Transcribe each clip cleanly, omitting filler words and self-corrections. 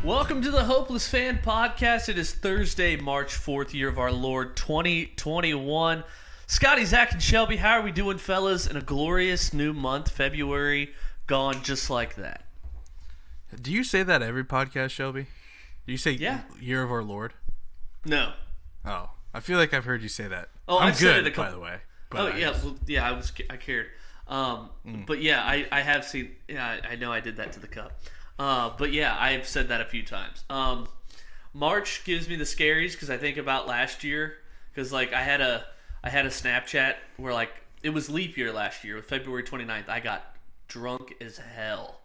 Welcome to the Hopeless Fan Podcast. It is Thursday, March 4th, year of our Lord, 2021. Scotty, Zack, and Shelby, how are we doing, fellas? In a glorious new month, February, gone just like that. Do you say that every podcast, Shelby? Do you say year of our Lord? No. Oh, I feel like I've heard you say that. Oh, I'm I've said it good, by the way. Oh, yeah, I cared. But yeah, I have seen, I know I did that to the cup. But yeah, I've said that a few times. March gives me the scaries because I think about last year. Because like I had a Snapchat where like it was leap year last year, February 29th. I got drunk as hell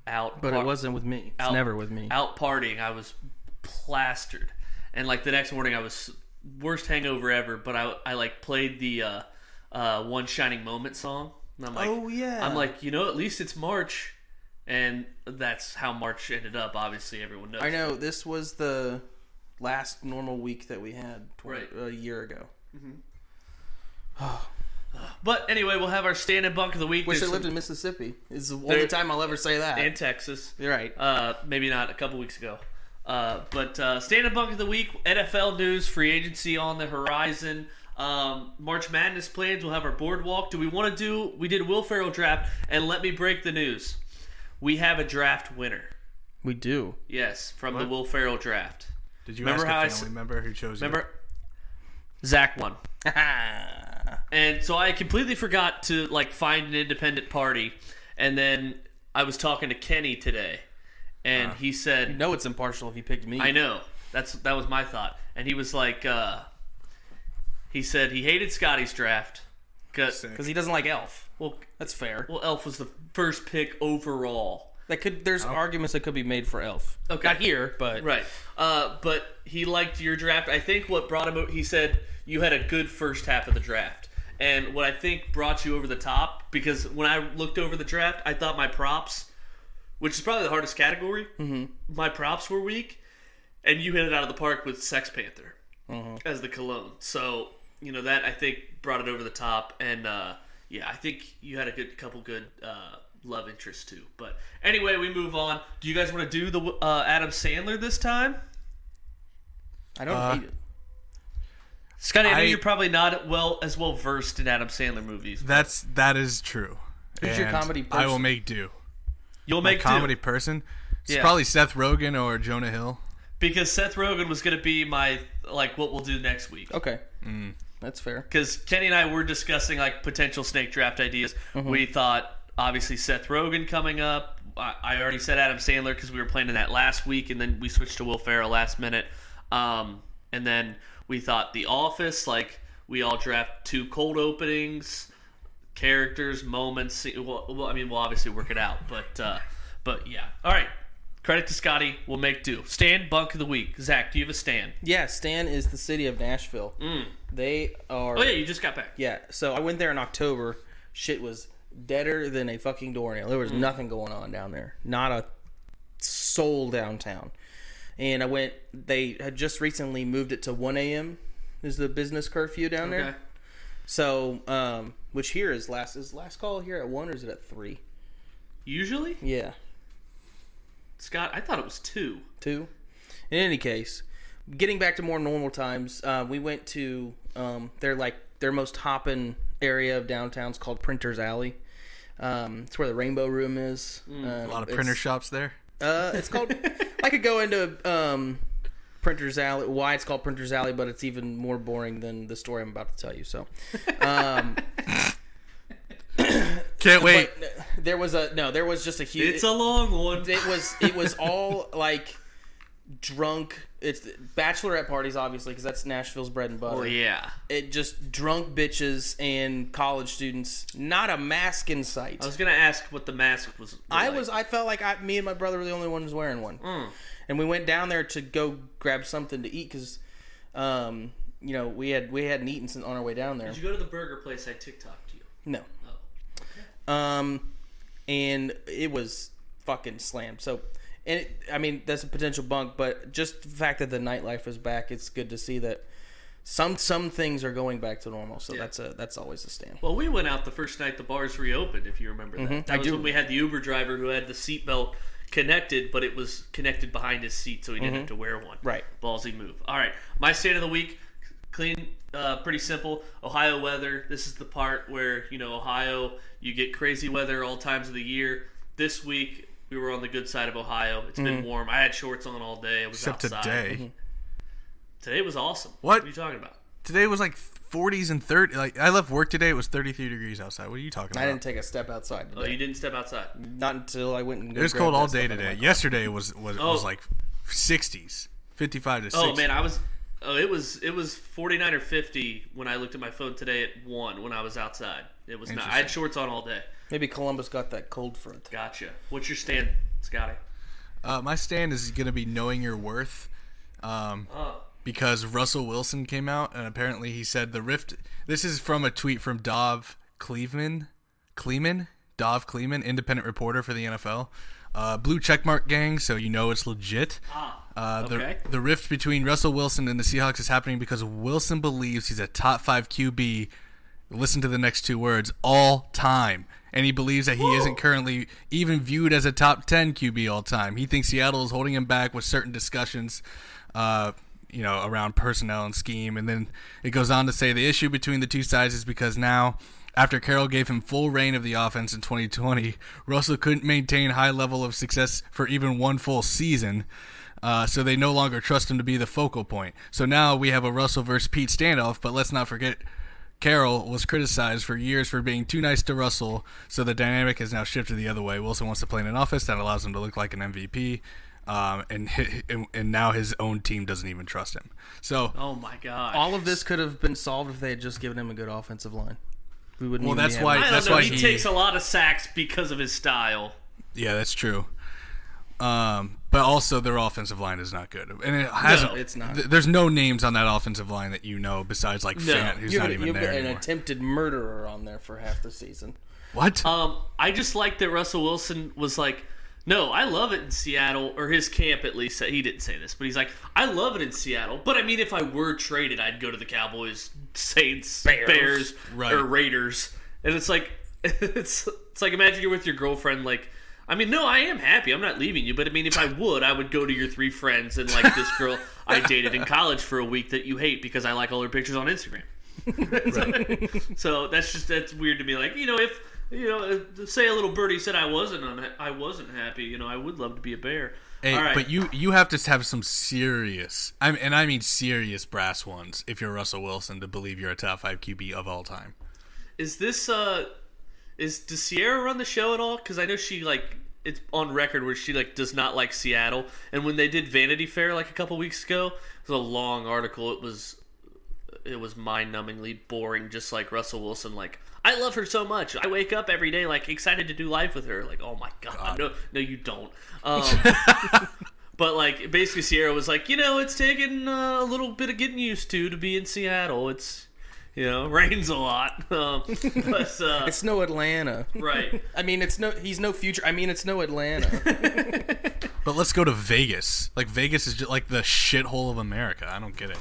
but it wasn't with me. It's never with me. Out partying, I was plastered, and like the next morning I was worst hangover ever. But I like played the One Shining Moment song. And I'm like, oh yeah. I'm like, at least it's March. And that's how March ended up. Obviously, everyone knows. I know. This was the last normal week that we had a year ago. Mm-hmm. But anyway, we'll have our stand-up bunk of the week. Wish I lived in Mississippi. It's the only time I'll ever say that. And Texas. You're right. Maybe not a couple weeks ago. But stand-up bunk of the week, NFL news, free agency on the horizon. March Madness plans. We'll have our boardwalk. We did Will Ferrell draft, and let me break the news. We have a draft winner. We do. Yes, from the Will Ferrell draft. Did you ask a family member who chose you? Remember? Zack won. And so I completely forgot to find an independent party. And then I was talking to Kenny today. And he said... You know it's impartial if you picked me. I know. That was my thought. And he was like... he said he hated Scotty's draft. Because he doesn't like Elf. Well, that's fair. Well, Elf was the first pick overall. There's arguments that could be made for Elf. Okay. Not here, but... Right. But he liked your draft. I think what brought him... He said you had a good first half of the draft. And what I think brought you over the top, because when I looked over the draft, I thought my props, which is probably the hardest category, my props were weak. And you hit it out of the park with Sex Panther as the cologne. So, that I think brought it over the top. And, I think you had a couple good love interests too. But anyway, we move on. Do you guys want to do the Adam Sandler this time? I don't hate it. Scotty, I know you're probably not as well versed in Adam Sandler movies. That is true. Who's your comedy person? I will make do. You'll make do. Comedy person? It's probably Seth Rogen or Jonah Hill. Because Seth Rogen was going to be my, what we'll do next week. Okay. That's fair. Because Kenny and I were discussing, potential snake draft ideas. We thought, obviously, Seth Rogen coming up. I already said Adam Sandler because we were planning that last week, and then we switched to Will Ferrell last minute. And then we thought The Office, we all draft 2 cold openings, characters, moments. We'll obviously work it out, but yeah. All right. Credit to Scotty. We'll make do. Stan Bunk of the Week. Zack, do you have a Stan? Yeah, Stan is the city of Nashville. They are... Oh, yeah, you just got back. Yeah, so I went there in October. Shit was deader than a fucking doornail. There was nothing going on down there. Not a soul downtown. And I went... They had just recently moved it to 1 a.m. is the business curfew down there. So, which here is last call here at 1 or is it at 3? Usually? Yeah. Scott, I thought it was 2. 2? In any case, getting back to more normal times, we went to their most hoppin' area of downtown is called Printer's Alley. It's where the Rainbow Room is. A lot of printer shops there. It's called... I could go into Printer's Alley, why it's called Printer's Alley, but it's even more boring than the story I'm about to tell you. So, can't wait. There was just a huge... It's a long one. It was all drunk. It's bachelorette parties, obviously, because that's Nashville's bread and butter. Oh yeah. It just drunk bitches and college students. Not a mask in sight. I was gonna ask what the mask was. I felt like me and my brother were the only ones wearing one. And we went down there to go grab something to eat because, we hadn't eaten on our way down there. Did you go to the burger place I TikToked you? No. Oh. Okay. And it was fucking slammed. So. And that's a potential bunk, but just the fact that the nightlife is back, it's good to see that some things are going back to normal. So that's always a stand. Well, we went out the first night the bars reopened, if you remember that. That was when we had the Uber driver who had the seatbelt connected, but it was connected behind his seat, so he didn't have to wear one. Right. Ballsy move. All right. My stand of the week, clean, pretty simple. Ohio weather. This is the part where, Ohio, you get crazy weather all times of the year. This week, we were on the good side of Ohio. It's been warm. I had shorts on all day. I was Except outside. today. Today was awesome. What are you talking about? Today was like 40s and 30. Like I left work today. It was 33 degrees outside. What are you talking about? I didn't take a step outside today. Oh, you didn't step outside? Not until I went and. It was cold all day today. Yesterday was like 60s, 55 to 60. Oh man, it was 49 or 50 when I looked at my phone today at 1 when I was outside. It was not. I had shorts on all day. Maybe Columbus got that cold front. Gotcha. What's your stand, Scotty? My stand is going to be knowing your worth. Because Russell Wilson came out and apparently he said the rift. This is from a tweet from Dov Kleeman, independent reporter for the NFL. Blue checkmark gang, so it's legit. Okay. The rift between Russell Wilson and the Seahawks is happening because Wilson believes he's a top 5 QB. Listen to the next 2 words, all time. And he believes that he isn't currently even viewed as a top 10 QB all time. He thinks Seattle is holding him back with certain discussions, around personnel and scheme. And then it goes on to say the issue between the two sides is because now, after Carroll gave him full reign of the offense in 2020, Russell couldn't maintain high level of success for even one full season. So they no longer trust him to be the focal point. So now we have a Russell versus Pete standoff, but let's not forget Carroll was criticized for years for being too nice to Russell, so the dynamic has now shifted the other way. Wilson wants to play in an offense that allows him to look like an MVP, and now his own team doesn't even trust him. So, oh my god, all of this could have been solved if they had just given him a good offensive line. We wouldn't. Well, even that's why. That's why he takes a lot of sacks because of his style. Yeah, that's true. But also their offensive line is not good, and it hasn't. No, it's not. There's no names on that offensive line that besides Fant, who's not even there an anymore. attempted murderer on there for half the season. What? I just like that Russell Wilson was like, no, I love it in Seattle, or his camp at least. He didn't say this, but he's like, I love it in Seattle, but I mean, if I were traded, I'd go to the Cowboys, Saints, Bears right. or Raiders. And it's like, it's like imagine you're with your girlfriend, like, I mean, no, I am happy. I'm not leaving you. But, I mean, if I would go to your 3 friends and, like, this girl I dated in college for a week that you hate because I like all her pictures on Instagram. So that's weird to me. Like, if say a little birdie said I wasn't happy, I would love to be a bear. Hey, all right. But you have to have some serious, I mean serious brass ones if you're Russell Wilson to believe you're a top 5 QB of all time. Is this, does Sierra run the show at all? Because I know she, it's on record where she, does not like Seattle. And when they did Vanity Fair, a couple weeks ago, it was a long article. It was mind-numbingly boring, just like Russell Wilson. I love her so much. I wake up every day, excited to do life with her. Oh, my God. No, you don't. But, basically Sierra was like, it's taken a little bit of getting used to be in Seattle. It's... rains a lot. But, it's no Atlanta. Right. I mean, he's no future. I mean, it's no Atlanta. But let's go to Vegas. Vegas is just the shithole of America. I don't get it.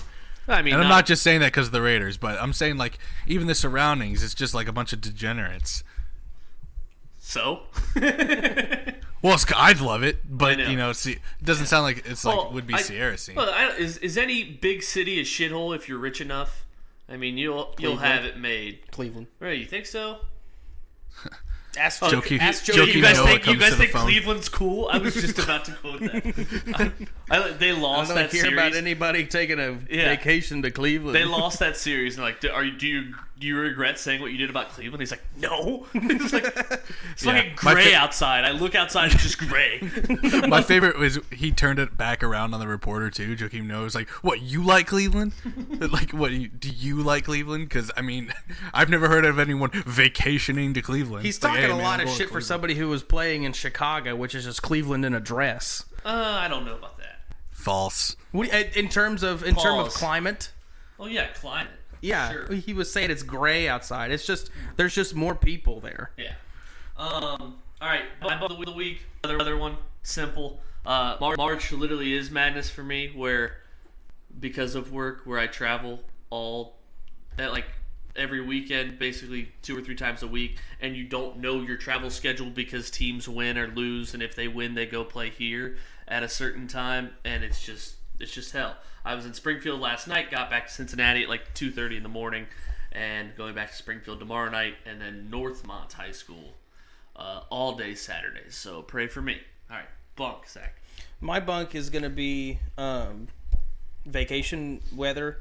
I mean, and I'm not just saying that because of the Raiders, but I'm saying, even the surroundings, it's just, a bunch of degenerates. So? Well, I'd love it, but, see, it doesn't sound like it's would be Sierra scene. Well, is any big city a shithole if you're rich enough? I mean, you'll have it made. Cleveland. Right, you think so? Ask Jokey. You guys think phone. Cleveland's cool? I was just about to quote that. They lost that series. I don't hear about anybody taking a vacation to Cleveland. They lost that series, and do you regret saying what you did about Cleveland? He's like, no. It's fucking gray outside. I look outside, it's just gray. My favorite was he turned it back around on the reporter too. Joakim Noah was like, "What, you like Cleveland? What do you like Cleveland? Because I mean, I've never heard of anyone vacationing to Cleveland." He's talking a lot of shit for somebody who was playing in Chicago, which is just Cleveland in a dress. I don't know about that. False. In terms of climate. Oh yeah, climate. Yeah, sure. He was saying it's gray outside. It's just there's just more people there. Yeah. All right. My bug of the week. Another one. Simple. March literally is madness for me, where because of work, where I travel all at every weekend, basically 2 or 3 times a week, and you don't know your travel schedule because teams win or lose, and if they win, they go play here at a certain time, and it's just hell. I was in Springfield last night, got back to Cincinnati at like 2:30 in the morning, and going back to Springfield tomorrow night, and then Northmont High School all day Saturdays. So pray for me. All right, bunk, Zach. My bunk is going to be vacation weather.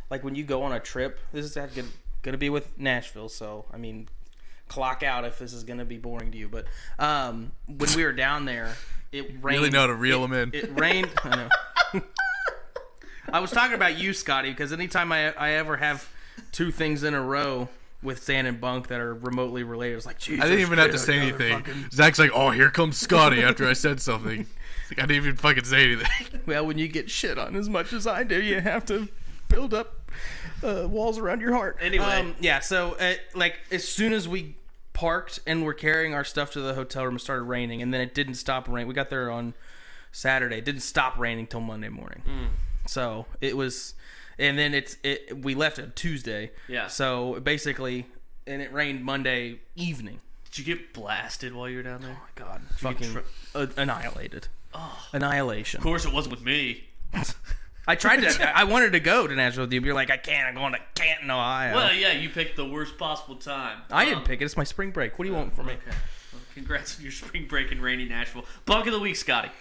Like when you go on a trip, this is going to be with Nashville, so, I mean, clock out if this is going to be boring to you. But when we were down there, it rained. Really know how to reel them in. It rained. I know. I was talking about you, Scotty, because anytime I ever have 2 things in a row with sand and bunk that are remotely related, it's like, Jesus, I didn't even have to say anything. Zach's like, oh, here comes Scotty after I said something. Like, I didn't even fucking say anything. Well, when you get shit on as much as I do, you have to build up walls around your heart. Anyway. Yeah, so, like, as soon as we parked and were carrying our stuff to the hotel room, it started raining, and then it didn't stop raining. We got there on Saturday. It didn't stop raining till Monday morning. So it was, and then we left on Tuesday. Yeah. So basically, and it rained Monday evening. Did you get blasted while you were down there? Oh my God, fucking annihilated. Oh. Annihilation. Of course, it wasn't with me. I tried to. I wanted to go to Nashville with you, but you're like, I can't. I'm going to Canton, Ohio. Well, yeah, you picked the worst possible time. I didn't pick it. It's my spring break. What do you want from me? Okay. Well, congrats on your spring break in rainy Nashville. Bunk of the week, Scotty.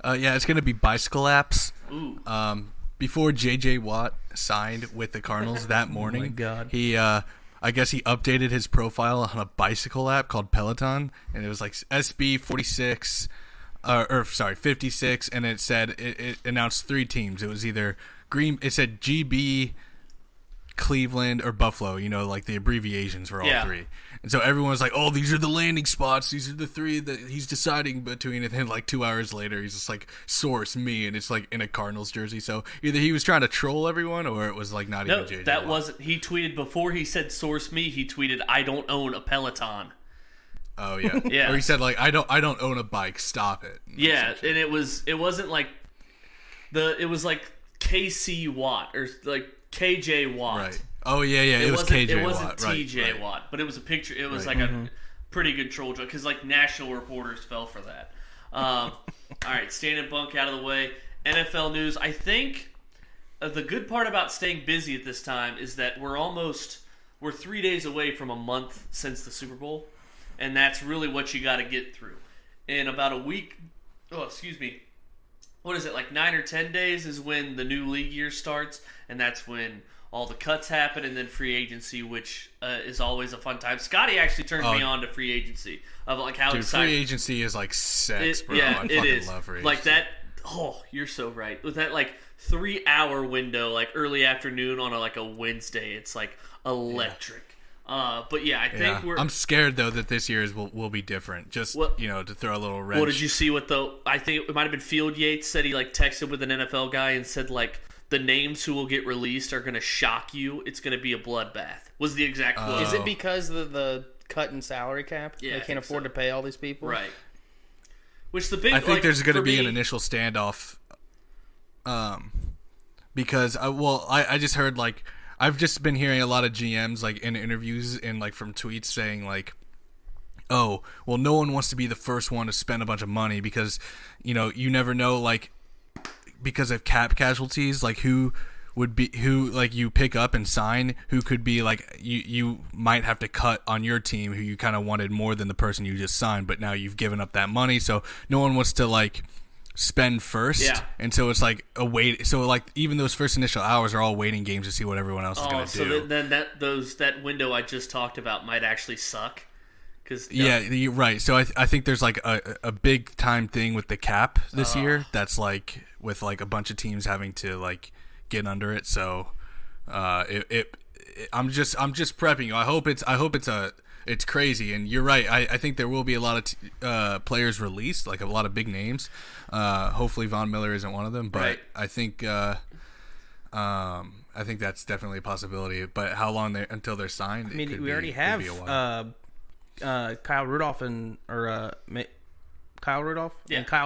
Yeah, it's going to be bicycle apps. Ooh. Before J.J. Watt signed with the Cardinals that morning, my God. He, I guess he updated his profile on a bicycle app called Peloton, and it was like SB 46, or sorry, 56, and it said, it announced 3 teams. It was either it said GB, Cleveland, or Buffalo, like the abbreviations for all 3. And so everyone was like, oh, these are the landing spots. These are the 3 that he's deciding between. And then like 2 hours later, he's just like, source me. And it's like in a Cardinals jersey. So either he was trying to troll everyone or it was like not even JJ. That wasn't. He tweeted before he said source me. He tweeted, I don't own a Peloton. Oh, yeah. Yeah. Or he said like, I don't own a bike. Stop it. Yeah. And it wasn't like it was like KC Watt or like KJ Watt. Right. Oh, yeah. It was KJ Watt. It wasn't Watt. TJ right. Watt, but it was a picture. It was like a pretty good troll joke because like national reporters fell for that. All right, stand and bunk out of the way. NFL news. I think the good part about staying busy at this time is that we're 3 days away from a month since the Super Bowl, and that's really what you got to get through. In about a week, what is it, like 9 or 10 days is when the new league year starts, and that's when all the cuts happen, and then free agency, which is always a fun time. Scotty actually turned me on to free agency of like how exciting. Free agency is like sex, bro. Yeah, I it fucking is. love free agency. Like that. Oh, you're so right. With that like 3-hour window, like early afternoon on a Wednesday, it's like electric. But yeah, I think I'm scared though that this year's will be different. Just to throw a little wrench. Well, did you see what I think it might have been Field Yates said he like texted with an NFL guy and said like the names who will get released are going to shock you. It's going to be a bloodbath. Was the exact quote. Is it because of the cut in salary cap? Yeah, they can't afford to pay all these people. Right. Which the big. I think there's going to be an initial standoff. Because I just heard like. I've just been hearing a lot of GMs like in interviews and like from tweets saying like, oh, well, no one wants to be the first one to spend a bunch of money because, you never know, like, because of cap casualties, like who like you pick up and sign, who could be like you might have to cut on your team who you kind of wanted more than the person you just signed, but now you've given up that money, so no one wants to like spend first, and so it's like a wait. So like even those first initial hours are all waiting games to see what everyone else is going to do. So then that window I just talked about might actually suck. Yeah, you're right. So I think there's like a big time thing with the cap this year. That's like with like a bunch of teams having to like get under it. So I'm just prepping you. I hope it's crazy. And you're right. I think there will be a lot of players released, like a lot of big names. Hopefully Von Miller isn't one of them, but right. I think that's definitely a possibility. But how long until they're signed? I mean, we already have Kyle Rudolph and Kyle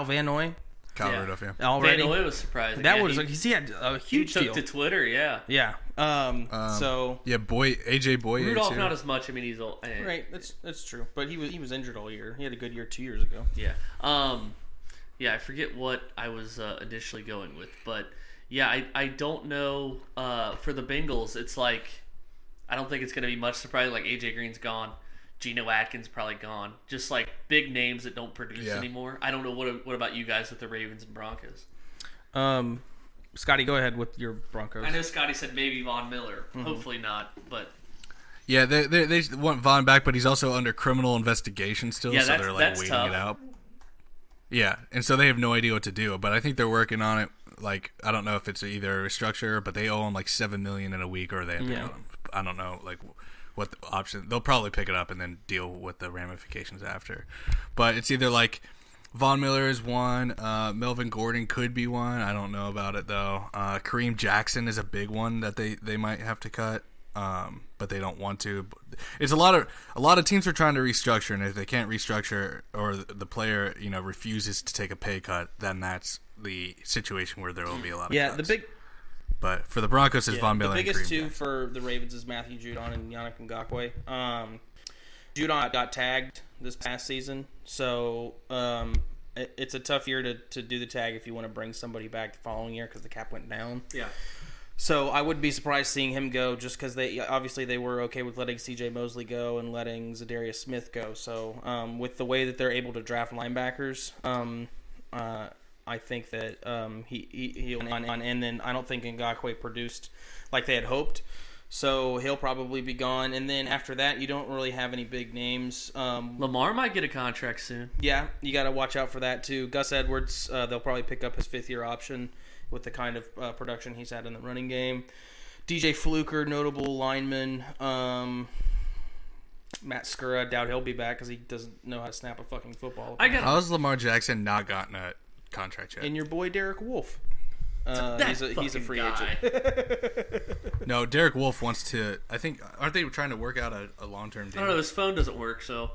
Van Noy Kyle Rudolph, yeah. Already. Van Noy was surprising. That Yeah, was he had a huge he deal. took to Twitter, yeah. Yeah. So yeah, AJ Boye Rudolph too. not as much. I mean, he's old. Right, that's true. But he was injured all year. He had a good year 2 years ago. Yeah. Yeah, I forget what I was initially going with, but yeah, I don't know. For the Bengals, it's like I don't think it's going to be much surprise. Like AJ Green's gone, Geno Atkins probably gone. Just like big names that don't produce anymore. I don't know what about you guys with the Ravens and Broncos. Scotty, go ahead with your Broncos. I know Scotty said maybe Von Miller. Hopefully not, but. Yeah, they want Von back, but he's also under criminal investigation still, Yeah, so they're like that's waiting tough. it out. Yeah, and so they have no idea what to do, but I think they're working on it. Like, I don't know if it's either a restructure, but they owe him like $7 million in a week, or they have to owe him. I don't know, like what the option. They'll probably pick it up and then deal with the ramifications after. But it's either like Von Miller is one, Melvin Gordon could be one. I don't know about it though. Kareem Jackson is a big one that they might have to cut. But they don't want to. It's a lot of teams are trying to restructure, and if they can't restructure or the player refuses to take a pay cut, then that's the situation where there will be a lot of cuts. But for the Broncos, it's Von Miller. The biggest and Kareem two Jackson. For the Ravens is Matthew Judon and Yannick Ngakoue. Judon got tagged this past season, so it's a tough year to do the tag if you want to bring somebody back the following year because the cap went down. Yeah. So I wouldn't be surprised seeing him go just because they were okay with letting C.J. Mosley go and letting Zadarius Smith go. So with the way that they're able to draft linebackers, I think that he'll on, and then I don't think Ngakoue produced like they had hoped. So he'll probably be gone. And then after that, you don't really have any big names. Lamar might get a contract soon. Yeah, you got to watch out for that too. Gus Edwards, they'll probably pick up his 5th-year option with the kind of production he's had in the running game. DJ Fluker, notable lineman. Matt Skura, doubt he'll be back because he doesn't know how to snap a fucking football. How's Lamar Jackson not gotten a contract yet? And your boy Derek Wolfe. He's a free guy. agent. No, Derek Wolfe wants to. I think aren't they trying to work out a long-term deal? I don't know. His phone doesn't work, so.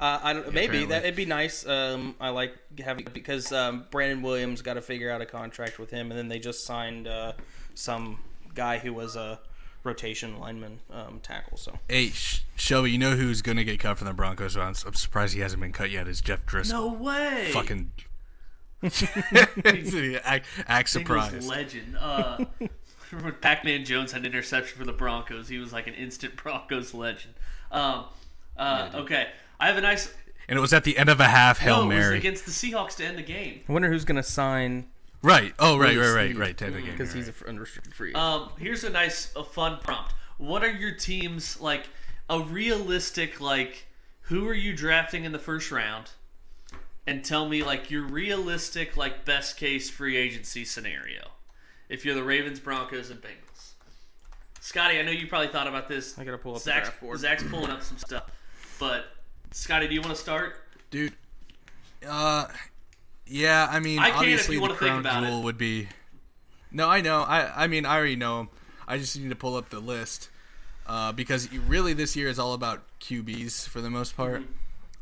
I don't. Maybe apparently. that'd be nice. I like having because Brandon Williams got to figure out a contract with him, and then they just signed some guy who was a rotation lineman tackle. So Hey, Shelby, you know who's going to get cut from the Broncos? I'm surprised he hasn't been cut yet. Is Jeff Driscoll? No way. Fucking act Bengals surprised. legend. When Pac-Man Jones had an interception for the Broncos, he was like an instant Broncos legend. Okay, I have a nice. And it was at the end of a half Hail It was Mary. against the Seahawks to end the game. I wonder who's going to sign Right. Oh, right. because he's an unrestricted free. Here's a fun prompt. What are your teams like? A realistic who are you drafting in the first round? And tell me your realistic best case free agency scenario. If you're the Ravens, Broncos, and Bengals. Scotty, I know you probably thought about this. I gotta pull up the Zach's, draft board. Zach's pulling up some stuff. But Scotty, do you want to start? Dude. Yeah, I mean, I can if obviously you the wanna think crown about jewel it. would be. No, I know. I mean, I already know him. I just need to pull up the list because really this year is all about QBs for the most part.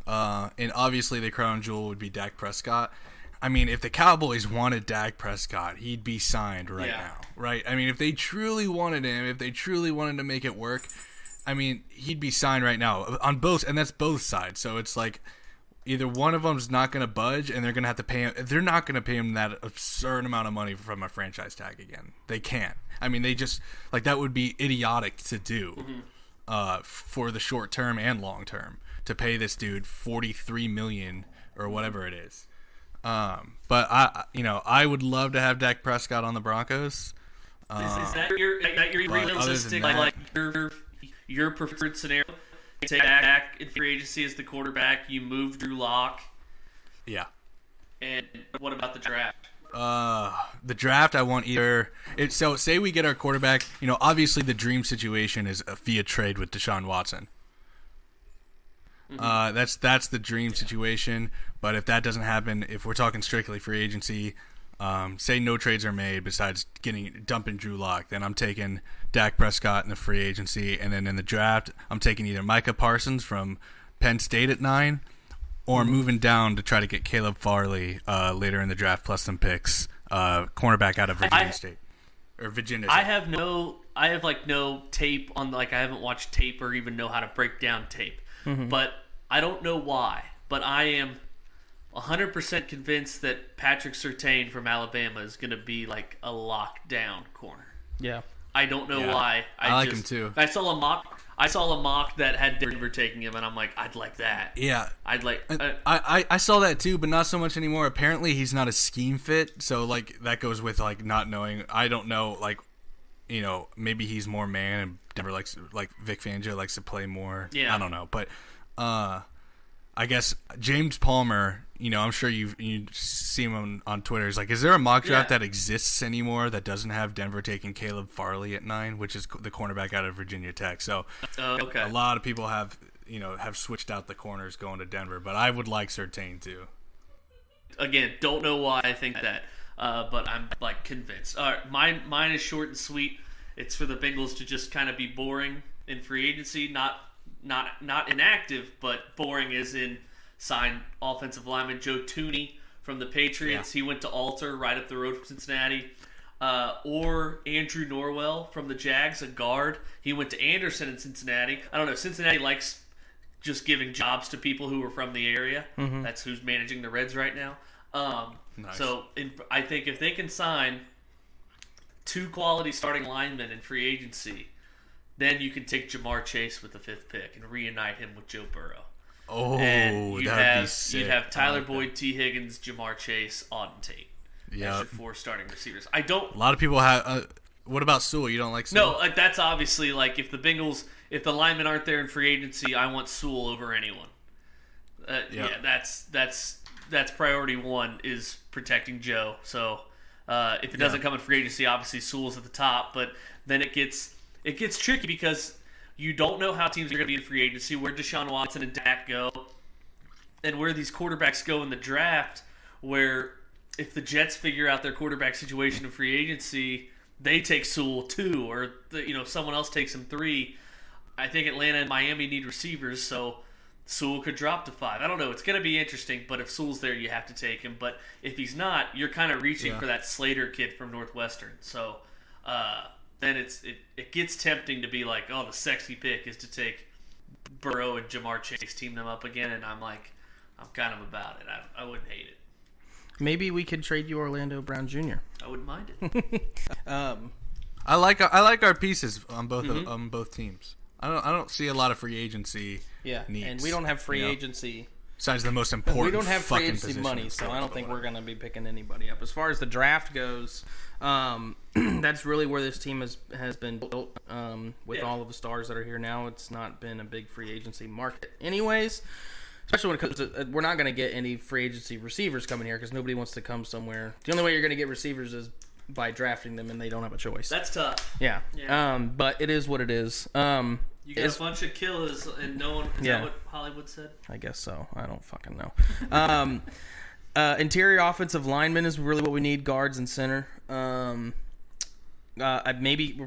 And obviously the crown jewel would be Dak Prescott. I mean, if the Cowboys wanted Dak Prescott, he'd be signed right now, right? I mean, if they truly wanted him, if they truly wanted to make it work, I mean, he'd be signed right now on both, and that's both sides. So it's like either one of them's not going to budge, and they're going to have to pay him. They're not going to pay him that absurd amount of money from a franchise tag again. They can't. I mean, they just that would be idiotic to do for the short term and long term to pay this dude $43 million or whatever it is. But I would love to have Dak Prescott on the Broncos. Is that your realistic your preferred scenario? You take Dak in free agency as the quarterback. You move Drew Lock. Yeah. And what about the draft? The draft, I want either. So say we get our quarterback. Obviously the dream situation is a via trade with Deshaun Watson. That's the dream situation. But if that doesn't happen, if we're talking strictly free agency, say no trades are made besides dumping Drew Lock, then I'm taking Dak Prescott in the free agency, and then in the draft, I'm taking either Micah Parsons from Penn State at 9, or moving down to try to get Caleb Farley later in the draft plus some picks, cornerback out of Virginia State or Virginia State. I have no tape on, I haven't watched tape or even know how to break down tape. But I don't know why, but I am 100% convinced that Patrick Surtain from Alabama is going to be like a lockdown corner. Yeah. I don't know why. I like him too. I saw a mock that had Denver taking him, and I'm like, I'd like that. Yeah. I'd like. I saw that too, but not so much anymore. Apparently, he's not a scheme fit, so like that goes with like not knowing. I don't know, like, you know, maybe he's more man, and Denver likes, like Vic Fangio likes to play more. Yeah. I don't know, but I guess James Palmer, you know, I'm sure you see him on Twitter. He's like, is there a mock draft that exists anymore that doesn't have Denver taking Caleb Farley at 9, which is the cornerback out of Virginia Tech? So okay. A lot of people have switched out the corners going to Denver, but I would like Surtain too. Again, don't know why I think that, but I'm like convinced. All right, mine is short and sweet. It's for the Bengals to just kind of be boring in free agency, not inactive, but boring as in sign offensive lineman Joe Tooney from the Patriots. He went to Alter right up the road from Cincinnati. Or Andrew Norwell from the Jags, a guard. He went to Anderson in Cincinnati. I don't know. Cincinnati likes just giving jobs to people who are from the area. That's who's managing the Reds right now. Nice. So I think if they can sign 2 quality starting linemen in free agency, then you can take Jamar Chase with the 5th pick and reunite him with Joe Burrow. Oh, and that'd be sick. You'd have Tyler Boyd, T. Higgins, Jamar Chase, Auden Tate. Yeah, as your 4 starting receivers. A lot of people have. What about Sewell? You don't like Sewell? No, that's obviously like if the linemen aren't there in free agency, I want Sewell over anyone. Yeah, that's priority 1 is protecting Joe. So if it doesn't come in free agency, obviously Sewell's at the top. But then it gets tricky because you don't know how teams are going to be in free agency, where Deshaun Watson and Dak go, and where these quarterbacks go in the draft, where if the Jets figure out their quarterback situation in free agency, they take Sewell 2, or someone else takes him 3. I think Atlanta and Miami need receivers, so Sewell could drop to 5. I don't know. It's going to be interesting, but if Sewell's there, you have to take him. But if he's not, you're kind of reaching for that Slater kid from Northwestern. So then it gets tempting to be like, oh, the sexy pick is to take Burrow and Jamar Chase, team them up again, and I'm kind of about it. I wouldn't hate it. Maybe we could trade you Orlando Brown Jr. I wouldn't mind it. I like our pieces on both teams. I don't see a lot of free agency needs. And we don't have free agency. Besides the most important, we don't have free fucking agency money, so I don't think we're going to be picking anybody up. As far as the draft goes, that's really where this team has been built. With all of the stars that are here now, it's not been a big free agency market, anyways. Especially when it comes to, we're not going to get any free agency receivers coming here because nobody wants to come somewhere. The only way you're going to get receivers is by drafting them, and they don't have a choice. That's tough. Yeah. But it is what it is. You got a bunch of killers, and no one. Is that what Hollywood said? I guess so. I don't fucking know. Interior offensive lineman is really what we need. Guards and center. We're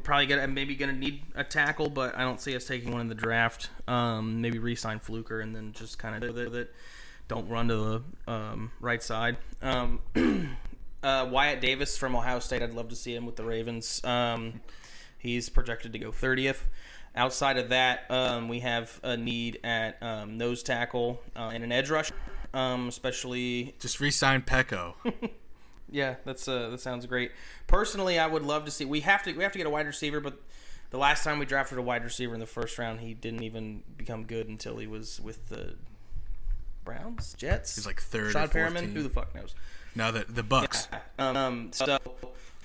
probably gonna need a tackle, but I don't see us taking one in the draft. Maybe re-sign Fluker and then just kind of do with it. Don't run to the right side. Wyatt Davis from Ohio State. I'd love to see him with the Ravens. He's projected to go 30th. Outside of that, we have a need at nose tackle and an edge rusher, especially. Just re-sign Pecco. Yeah, that sounds great. Personally, I would love to see. We have to get a wide receiver, but the last time we drafted a wide receiver in the first round, he didn't even become good until he was with the Browns, Jets. He's like 3rd Shad or 4th Perriman. team. Who the fuck knows? No, the Bucks. Yeah. So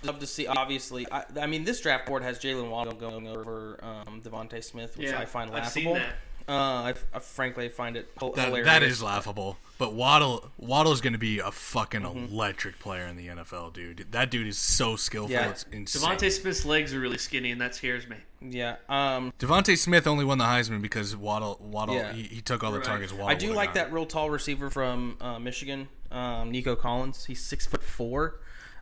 love to see. Obviously, I mean, this draft board has Jalen Waddle going over Devontae Smith, which I find laughable. I've seen that. I frankly find it hilarious. That is laughable. But Waddle's going to be a fucking electric player in the NFL, dude. That dude is so skillful. Yeah. It's insane. Devontae Smith's legs are really skinny, and that scares me. Yeah. Devontae Smith only won the Heisman because Waddle he took all the targets. Waddle I do like that real tall receiver from Michigan, Nico Collins. He's 6'4".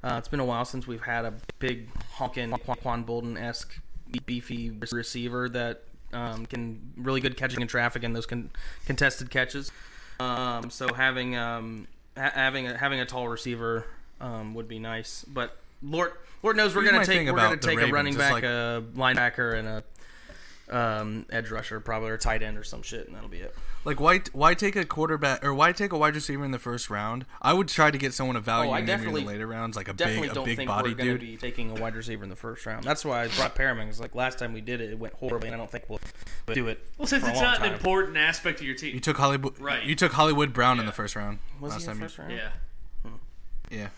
It's been a while since we've had a big honking Quan Bolden-esque beefy receiver that can really good catching in traffic and those contested catches. So having having a tall receiver would be nice. But Lord knows we're gonna take a running back, a linebacker, and a edge rusher, probably, or tight end or some shit, and that'll be it. Like, why take a quarterback or why take a wide receiver in the first round? I would try to get someone of value in the later rounds, like a big body dude. Definitely don't think we're going to be taking a wide receiver in the first round. That's why I brought Perriman. Because like last time we did it, it went horribly, and I don't think we'll do it. Well, since it's not an important aspect of your team, you took Hollywood. Right. You took Hollywood Brown in the first round. Was he in the first round? Yeah. Yeah.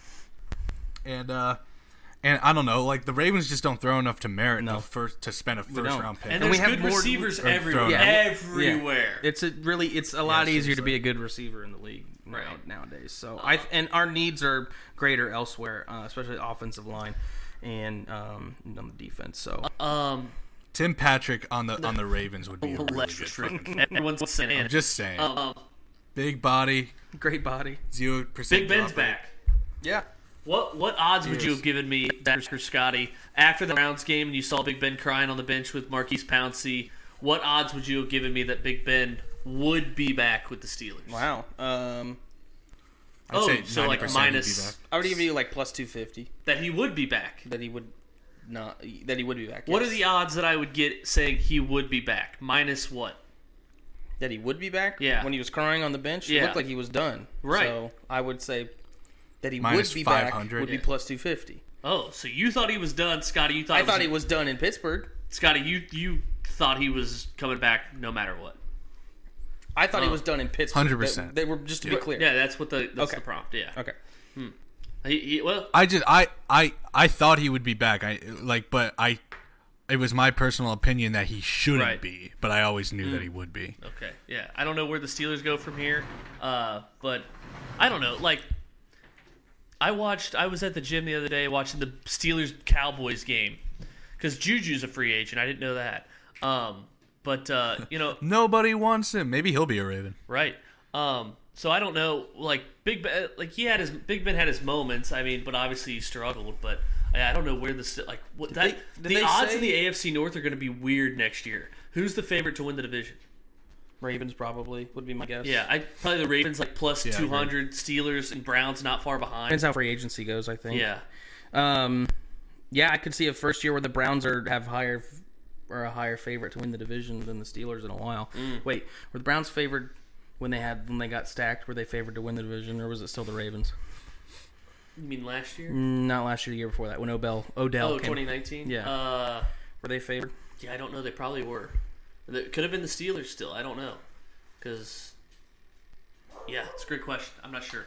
And I don't know, like the Ravens just don't throw enough to merit to spend a first round pick. And there's good receivers everywhere. Everywhere. It's a lot easier to be a good receiver in the league nowadays. So and our needs are greater elsewhere, especially offensive line and on the defense. So Tim Patrick on the Ravens would be a really good. Everyone's saying. I'm just saying. Big body, great body, 0% Big Ben's back. Yeah. What odds would you have given me, for Scotty, after the Browns game and you saw Big Ben crying on the bench with Marquise Pouncey? What odds would you have given me that Big Ben would be back with the Steelers? Wow. I'd say so like minus. I would give you like plus 250. That he would be back. That he would not. That he would be back. What are the odds that I would get saying he would be back? Minus what? That he would be back? Yeah. When he was crying on the bench, it looked like he was done. Right. So I would say that he minus would be 500. back would be plus 250. Oh, so you thought he was done, Scotty? I thought he was done in Pittsburgh. Scotty, you thought he was coming back no matter what. I thought he was done in Pittsburgh. 100%. They were just to be clear. Yeah, that's the prompt. Yeah. Okay. I thought he would be back. It was my personal opinion that he shouldn't be, but I always knew that he would be. Okay. Yeah. I don't know where the Steelers go from here, but I don't know. Like, I was at the gym the other day watching the Steelers Cowboys game because Juju's a free agent. I didn't know that. Nobody wants him. Maybe he'll be a Raven. Right. So I don't know. Like Big Ben, Big Ben had his moments. I mean, but obviously he struggled. But I don't know where the odds in the AFC North are going to be weird next year. Who's the favorite to win the division? Ravens probably would be my guess. Yeah, probably the Ravens like plus 200. Steelers and Browns not far behind. Depends how free agency goes, I think. Yeah. I could see a first year where the Browns are a higher favorite to win the division than the Steelers in a while. Wait, were the Browns favored when they got stacked? Were they favored to win the division, or was it still the Ravens? You mean last year? Not last year. The year before that, when Odell came. 2019. Yeah. Were they favored? Yeah, I don't know. They probably were. It could have been the Steelers still. I don't know. Because, it's a great question. I'm not sure.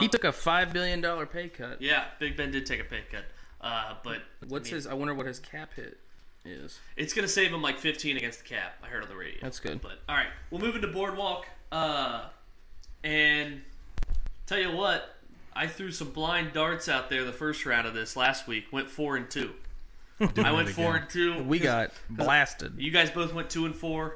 He took a $5 billion pay cut. Yeah, Big Ben did take a pay cut. But I wonder what his cap hit is. It's going to save him like 15 against the cap. I heard on the radio. That's good. But all right, we'll move into Boardwalk. And tell you what, I threw some blind darts out there the first round of this last week. Went 4-2. I went 4-2. We got blasted. You guys both went 2-4.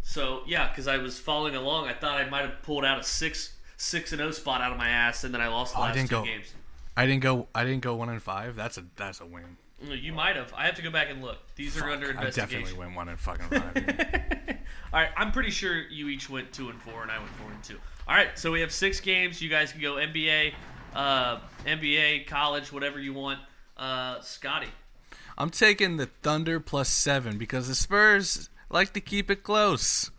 So yeah, because I was following along, I thought I might have pulled out a 6-0 spot out of my ass, and then I lost the last two games. I didn't go 1-5. That's a win. You might have. I have to go back and look. These are under investigation. I definitely went 1-5. All right, I'm pretty sure you each went 2-4, and I went 4-2. All right, so we have 6 games. You guys can go NBA, college, whatever you want. Scotty. I'm taking the Thunder plus 7 because the Spurs like to keep it close.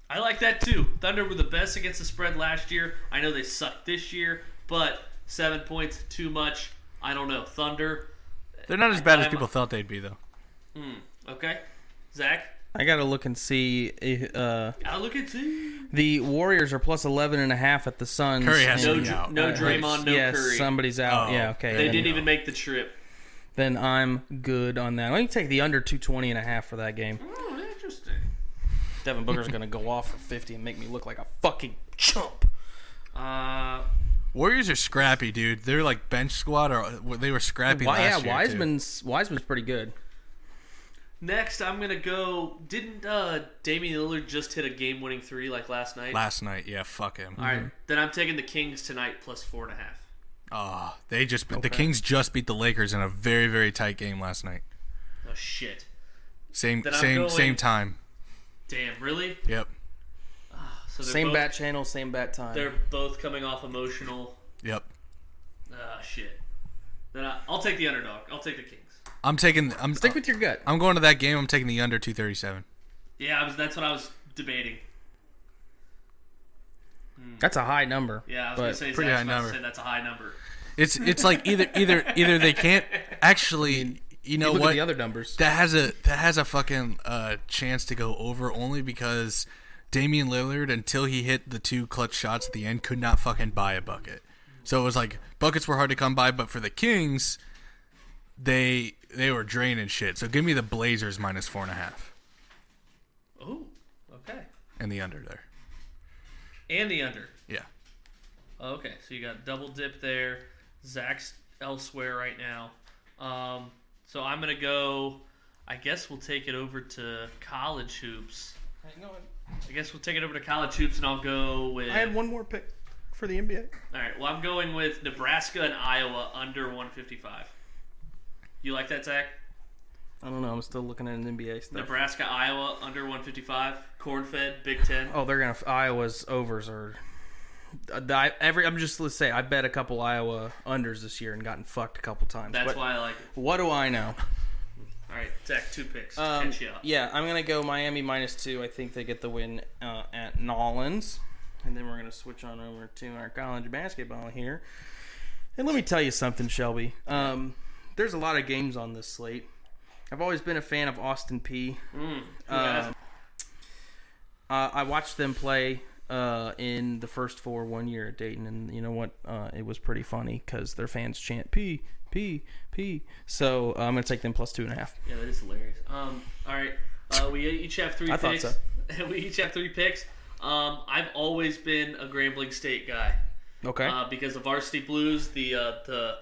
I like that too. Thunder were the best against the spread last year. I know they sucked this year, but 7 points, too much. I don't know. Thunder. They're not as bad as people thought they'd be, though. Okay. Zach? I gotta look and see. Gotta look and see. The Warriors are plus 11.5 at the Suns. Curry has to be out. No Draymond, no yes, Curry. Somebody's out. Oh. Yeah, okay. They didn't even make the trip. Then I'm good on that. Let me take the under 220.5 for that game. Oh, interesting. Devin Booker's gonna go off for 50 and make me look like a fucking chump. Warriors are scrappy, dude. They're like bench squad, or they were scrappy last year. Wiseman's pretty good. Next, I'm gonna go. Didn't Damian Lillard just hit a game-winning 3 like last night? Last night, yeah. Fuck him. All right, then I'm taking the Kings tonight plus 4.5. The Kings just beat the Lakers in a very, very tight game last night. Oh shit. Same time. Damn, really? Yep. Oh So same both, bat channel, same bat time. They're both coming off emotional. Yep. Shit. Then I'll take the underdog. I'll take the Kings. Stick with your gut. I'm going to that game. I'm taking the under 237. Yeah, that's what I was debating. That's a high number. Yeah, I was gonna say pretty Zach's high about to number. say that's a high number. It's like either they can't actually. You know Look what? at the other numbers. That has a fucking chance to go over only because Damian Lillard, until he hit the 2 clutch shots at the end, could not fucking buy a bucket. So it was like buckets were hard to come by, but for the Kings, they were draining shit. So give me the Blazers minus 4.5. Oh, okay. And the under there. And the under. Yeah. Okay, so you got double dip there. Zach's elsewhere right now. So I'm going to go, I guess we'll take it over to college hoops. Hang on. I guess we'll take it over to college hoops, and I'll go with... I had one more pick for the NBA. All right, well, I'm going with Nebraska and Iowa under 155. You like that, Zach? I don't know. I'm still looking at an NBA stuff. Nebraska, Iowa under 155. Corn-fed, Big Ten. Oh, they're gonna. Iowa's overs are. I'm just let's say I bet a couple Iowa unders this year and gotten fucked a couple times. That's why I like it. What do I know? All right, Zach, 2 picks to catch you up. Yeah, I'm gonna go Miami -2. I think they get the win at Nolans, and then we're gonna switch on over to our college basketball here. And let me tell you something, Shelby. There's a lot of games on this slate. I've always been a fan of Austin P. I watched them play in the first 4 1 year at Dayton, and you know what? It was pretty funny because their fans chant P, P, P. So I'm going to take them +2.5. Yeah, that is hilarious. All right, we each have 3 picks. I thought so. We each have 3 picks. I've always been a Grambling State guy. Okay. Because the Varsity Blues, the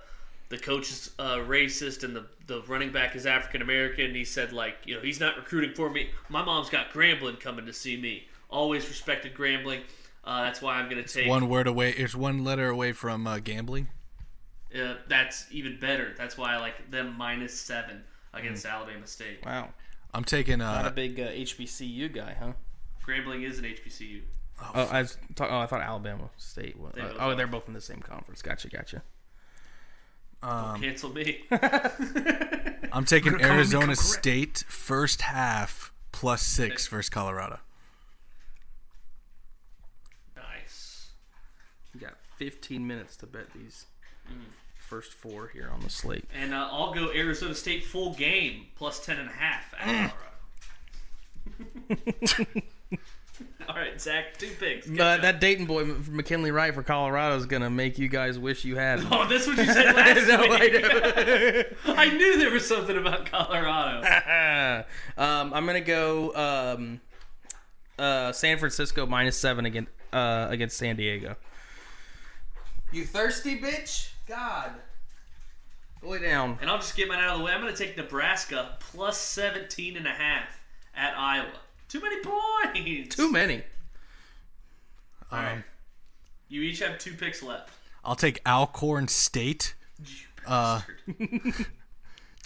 coach is racist and the running back is African American. He said, like, you know, he's not recruiting for me. My mom's got Grambling coming to see me. Always respected Grambling. That's why I'm going to take... It's one letter away from gambling. That's even better. That's why I like them -7 against Alabama State. Wow. I'm taking... Not a big HBCU guy, huh? Grambling is an HBCU. I thought Alabama State was. They're both in the same conference. Gotcha. Don't cancel me. I'm taking Arizona State first half +6 versus Colorado. Nice. You got 15 minutes to bet these first 4 here on the slate. And I'll go Arizona State full game +10.5 at Colorado. All right, Zach, 2 picks. That Dayton boy, McKinley Wright for Colorado, is going to make you guys wish you had him. Oh, that's what you said last No, week. I knew there was something about Colorado. I'm going to go San Francisco -7 against San Diego. You thirsty, bitch? God. Go down. And I'll just get mine out of the way. I'm going to take Nebraska +17.5 at Iowa. Too many points. Too many. All right. You each have 2 picks left. I'll take Alcorn State to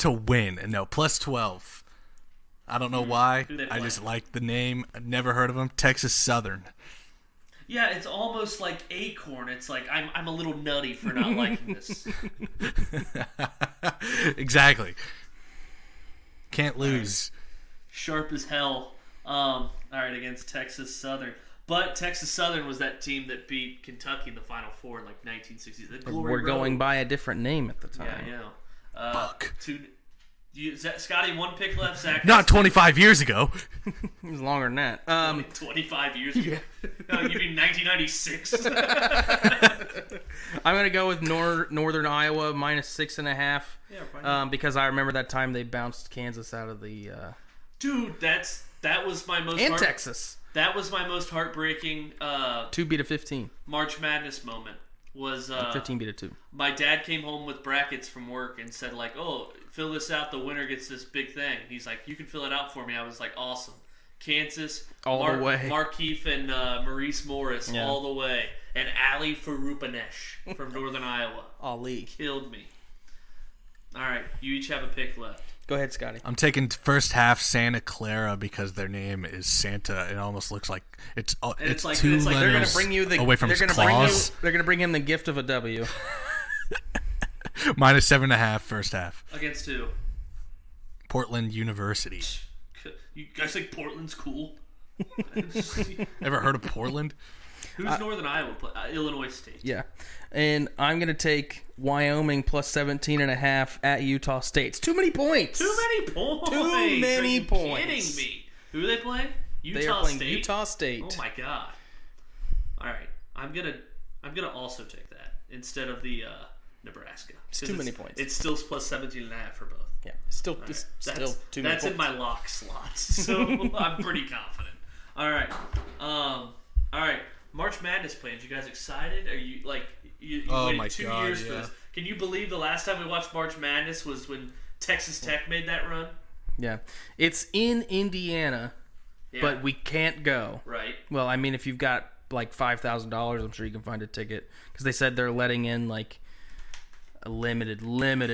win. No, +12. I don't know why. I just like the name. I've never heard of them. Texas Southern. Yeah, it's almost like Acorn. It's like I'm a little nutty for not liking this. Exactly. Can't lose. Sharp as hell. All right, against Texas Southern. But Texas Southern was that team that beat Kentucky in the Final Four in like 1960s. We're going by a different name at the time. Yeah, I know. Fuck. Scotty, 1 pick left. Zach, Not 25 years ago. It was longer than that. 25 years ago. No, you mean 1996? I'm going to go with Northern Iowa -6.5. Yeah, because I remember that time they bounced Kansas out of the... Dude, that was my most... And Texas. That was my most heartbreaking 2 beat a 15. March Madness moment. Was 15 beat a 2. My dad came home with brackets from work and said, like, oh, fill this out, the winner gets this big thing. He's like, you can fill it out for me. I was like, awesome. Kansas, the way. Markeith and Maurice Morris all the way. And Ali Farupanesh from Northern Iowa. Ali. Killed me. All right, you each have a pick left. Go ahead, Scotty. I'm taking first half Santa Clara because their name is Santa. It almost looks like it's like- two it's like letters They're gonna bring you the. away from they're gonna claws. They're gonna bring him the gift of a W. Minus 7.5 first half. Against who? Portland University. You guys think Portland's cool? Ever heard of Portland? Who's Northern Iowa play? Illinois State. Yeah, and I'm gonna take Wyoming plus 17.5 at Utah State. It's too many points. Too many points. Too many Are you points. kidding me? Who are they playing? Utah They are playing State. Utah State. Oh my god! All right, I'm gonna also take that instead of the Nebraska. It's too many points. It's still plus 17.5 for both. Yeah, still, All right. it's still That's, too many that's points. in my lock slots, so I'm pretty confident. All right, all right. March Madness plans. You guys excited? Are you like you Oh waited my 2 God, years for yeah. this? Can you believe the last time we watched March Madness was when Texas Tech made that run? Yeah, it's in Indiana, Yeah. but we can't go. Right. Well, I mean, if you've got like $5,000, I'm sure you can find a ticket because they said they're letting in like a limited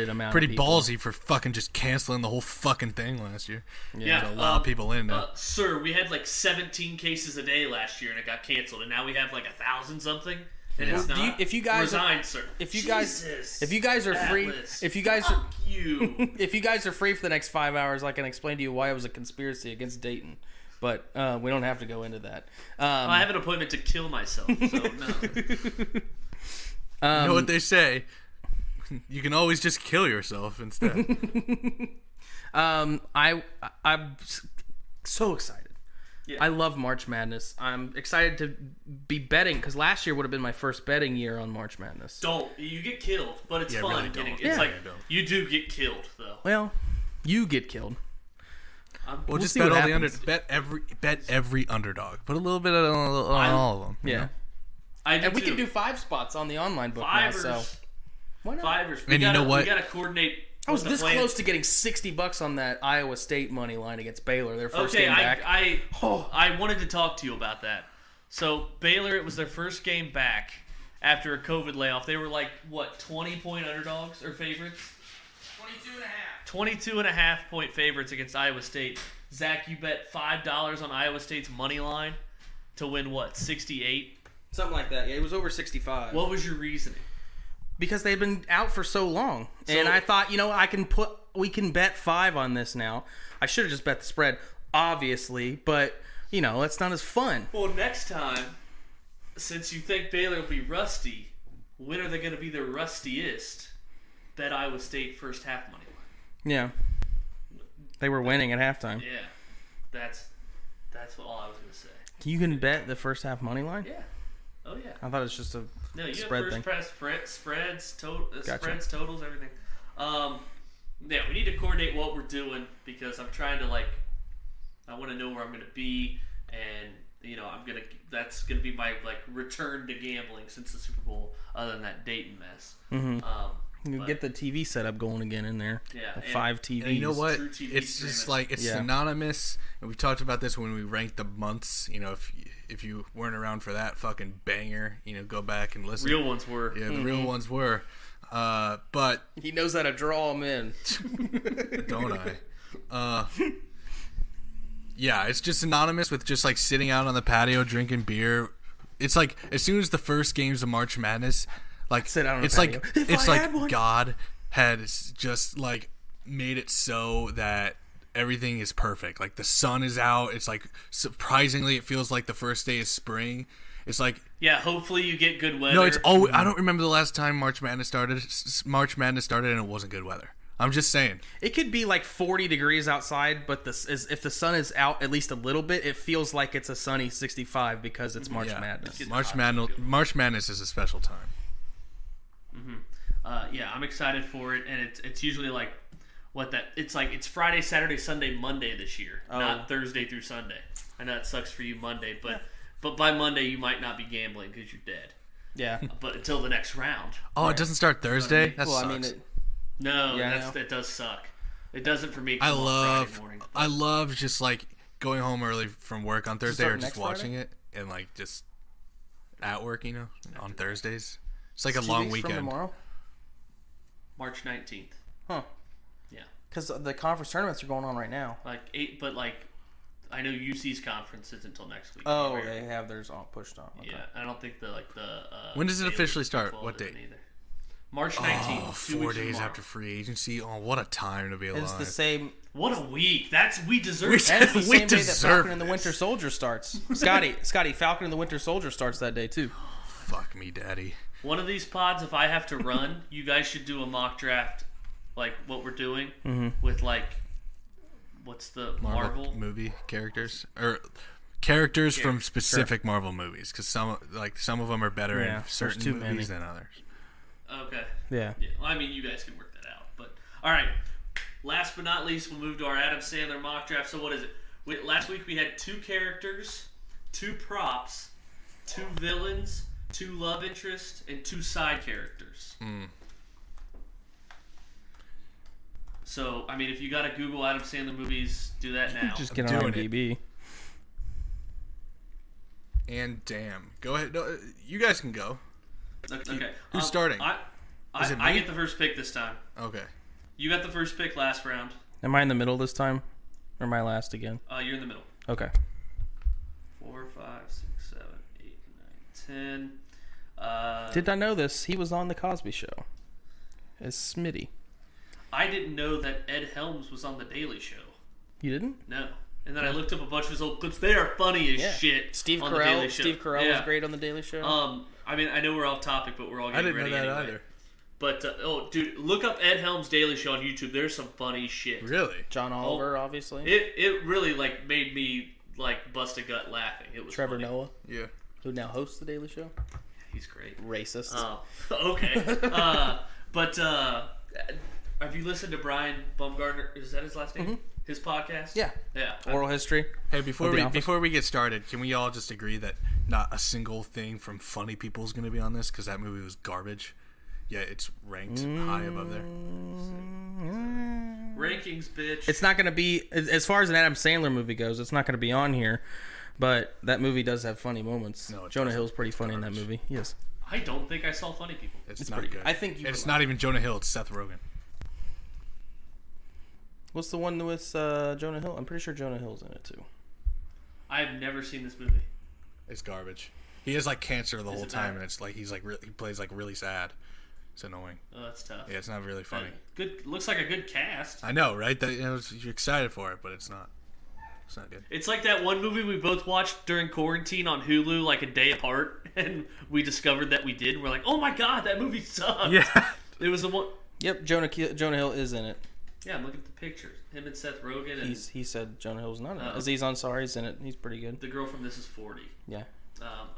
amount. Pretty of people. ballsy for fucking just canceling the whole fucking thing last year. Yeah, There's a lot of people in there. Sir, we had like 17 cases a day last year, and it got canceled, and now we have like 1,000 something, and it's Do not. you- if you guys are- resign, sir. If you Jesus, guys are free, Atlas, if you guys fuck are, you. if you guys are free for the next 5 hours, I can explain to you why it was a conspiracy against Dayton. But we don't have to go into that. I have an appointment to kill myself, so no. You know what they say? You can always just kill yourself instead. I'm so excited. Yeah. I love March Madness. I'm excited to be betting because last year would have been my first betting year on March Madness. Don't you get killed? But it's Yeah, fun. really don't. It's Yeah. like Yeah, don't. you do get killed though. Well, you get killed. Well, just see bet what all the happens. bet every underdog. Put a little bit on all of them. you Yeah, know? I do and we too. can do 5 spots on the online book Fivers. now. So why not? Fivers. And you know what? We gotta coordinate. I was what the this plan- close to getting $60 on that Iowa State money line against Baylor. Their first Okay, game back. I wanted to talk to you about that. So Baylor, it was their first game back after a COVID layoff. They were like what, 20-point underdogs or favorites? 22.5 point favorites against Iowa State. Zach, you bet $5 on Iowa State's money line to win what, 68? Something like that. Yeah, it was over 65. What was your reasoning? Because they've been out for so long, and I thought, we can bet 5 on this now. I should have just bet the spread, obviously, but it's not as fun. Well, next time, since you think Baylor will be rusty, when are they going to be the rustiest? Bet Iowa State first half money line. Yeah, they were winning at halftime. Yeah, that's all I was going to say. You can bet the first half money line. Yeah. Oh yeah. I thought it was just a No, you spread have thing. first press spreads, Gotcha. spreads, totals, everything. Yeah, we need to coordinate what we're doing because I'm trying to I want to know where I'm going to be, and that's gonna be my return to gambling since the Super Bowl, other than that Dayton mess. Mm-hmm. You But- get the TV setup going again in there. Yeah, The and- 5 TVs. And you know what? True TV It's just streaming. it's Yeah. synonymous. And we talked about this when we ranked the months. If you weren't around for that fucking banger, go back and listen. Real ones were. Yeah, the real ones were. But He knows how to draw them in. don't I? Yeah, it's just synonymous with just sitting out on the patio drinking beer. It's like as soon as the first games of March Madness, Sit out on the it's patio. like If it's I like had one. God had just made it so that everything is perfect. Like the sun is out. It's surprisingly it feels like the first day is spring. It's like Yeah, hopefully you get good weather. no, it's always, I don't remember the last time March Madness started. March Madness started and it wasn't good weather. I'm just saying. It could be 40 degrees outside, but if the sun is out at least a little bit, it feels like it's a sunny 65 because it's March Yeah. Madness. March Madness is a special time. Yeah, I'm excited for it, and it's usually it's Friday, Saturday, Sunday, Monday this year, not Thursday through Sunday. I know it sucks for you Monday, but by Monday you might not be gambling because you're dead. Yeah. But until the next round. Oh, it doesn't start Thursday? That Well, sucks. I mean, No, Yeah, I know. that does suck. It doesn't for me. I come on love Friday morning. I love just going home early from work on Thursday start or just next watching it and just at work, on Thursdays. It's like a 2 long weeks from weekend. tomorrow? March 19th. Huh. Yeah. Because the conference tournaments are going on right now. Like 8, but like I know UC's conference isn't until next week. Oh, right? they have theirs on pushed on. Okay. Yeah, I don't think the When does it officially start? What date? Either. March 19th. Oh, 4 days after free agency. Oh, what a time to be alive. It's the same. What a week! We deserve. And it's the We same day that deserve Falcon and the Winter Soldier starts. Scotty, Falcon and the Winter Soldier starts that day too. Fuck me, daddy. One of these pods, if I have to run, you guys should do a mock draft, like what we're doing with like, what's the Marvel movie characters or characters from specific Marvel movies? Because some of them are better in certain movies than others. Okay. Yeah. Well, I mean, you guys can work that out. But all right. Last but not least, we'll move to our Adam Sandler mock draft. So what is it? Last week we had 2 characters, 2 props, 2 villains, 2 love interests, and 2 side characters. So, I mean, if you got to Google Adam Sandler movies, do that now. Just get on IMDb. And damn. Go ahead. No, you guys can go. Okay. Who's starting? Is it me? I get the first pick this time. Okay. You got the first pick last round. Am I in the middle this time? Or am I last again? You're in the middle. Okay. 4, 5, 6, 7, 8, 9, 10. Did I know this? He was on The Cosby Show as Smitty. I didn't know that Ed Helms was on The Daily Show. You didn't? No. And then I looked up a bunch of his old clips. They are funny as shit. Steve on The Daily Carell. Show. Steve Carell was great on The Daily Show. I mean, I know we're off topic, but we're all getting ready I didn't know that anyway. either. But dude, look up Ed Helms' Daily Show on YouTube. There's some funny shit. Really? John Oliver, obviously. It really like made me like bust a gut laughing. It was Trevor funny. Noah, Yeah. who now hosts The Daily Show. He's great. Racist. Okay. But have you listened to Brian Baumgartner? Is that his last name? His podcast? Yeah. Yeah. Oral history. Hey, before we get started, can we all just agree that not a single thing from Funny People is going to be on this because that movie was garbage? Yeah, it's ranked high above there. Rankings, bitch. It's not going to be, as far as an Adam Sandler movie goes, it's not going to be on here. But that movie does have funny moments. No, Jonah Hill's pretty funny in that movie. Yes. I don't think I saw Funny People. It's It's not pretty good. I think it's not even Jonah Hill. It's Seth Rogen. What's the one with Jonah Hill? I'm pretty sure Jonah Hill's in it too. I've never seen this movie. It's garbage. He has like cancer the whole it time, not? and it's like he plays like really sad. It's annoying. Oh, that's tough. Yeah, it's not really funny. Good. Looks like a good cast. I know, right? That you're excited for it, but it's not. It's not good. It's like that one movie we both watched during quarantine on Hulu, like a day apart, and we discovered that we did. We're like, oh my god, that movie sucked. Yeah. It was the one. Yep, Jonah Hill is in it. Yeah, I'm looking at the pictures. Him and Seth Rogen and He said Jonah Hill's not in it. Aziz Ansari's in it. He's pretty good. the girl from This Is 40. Yeah.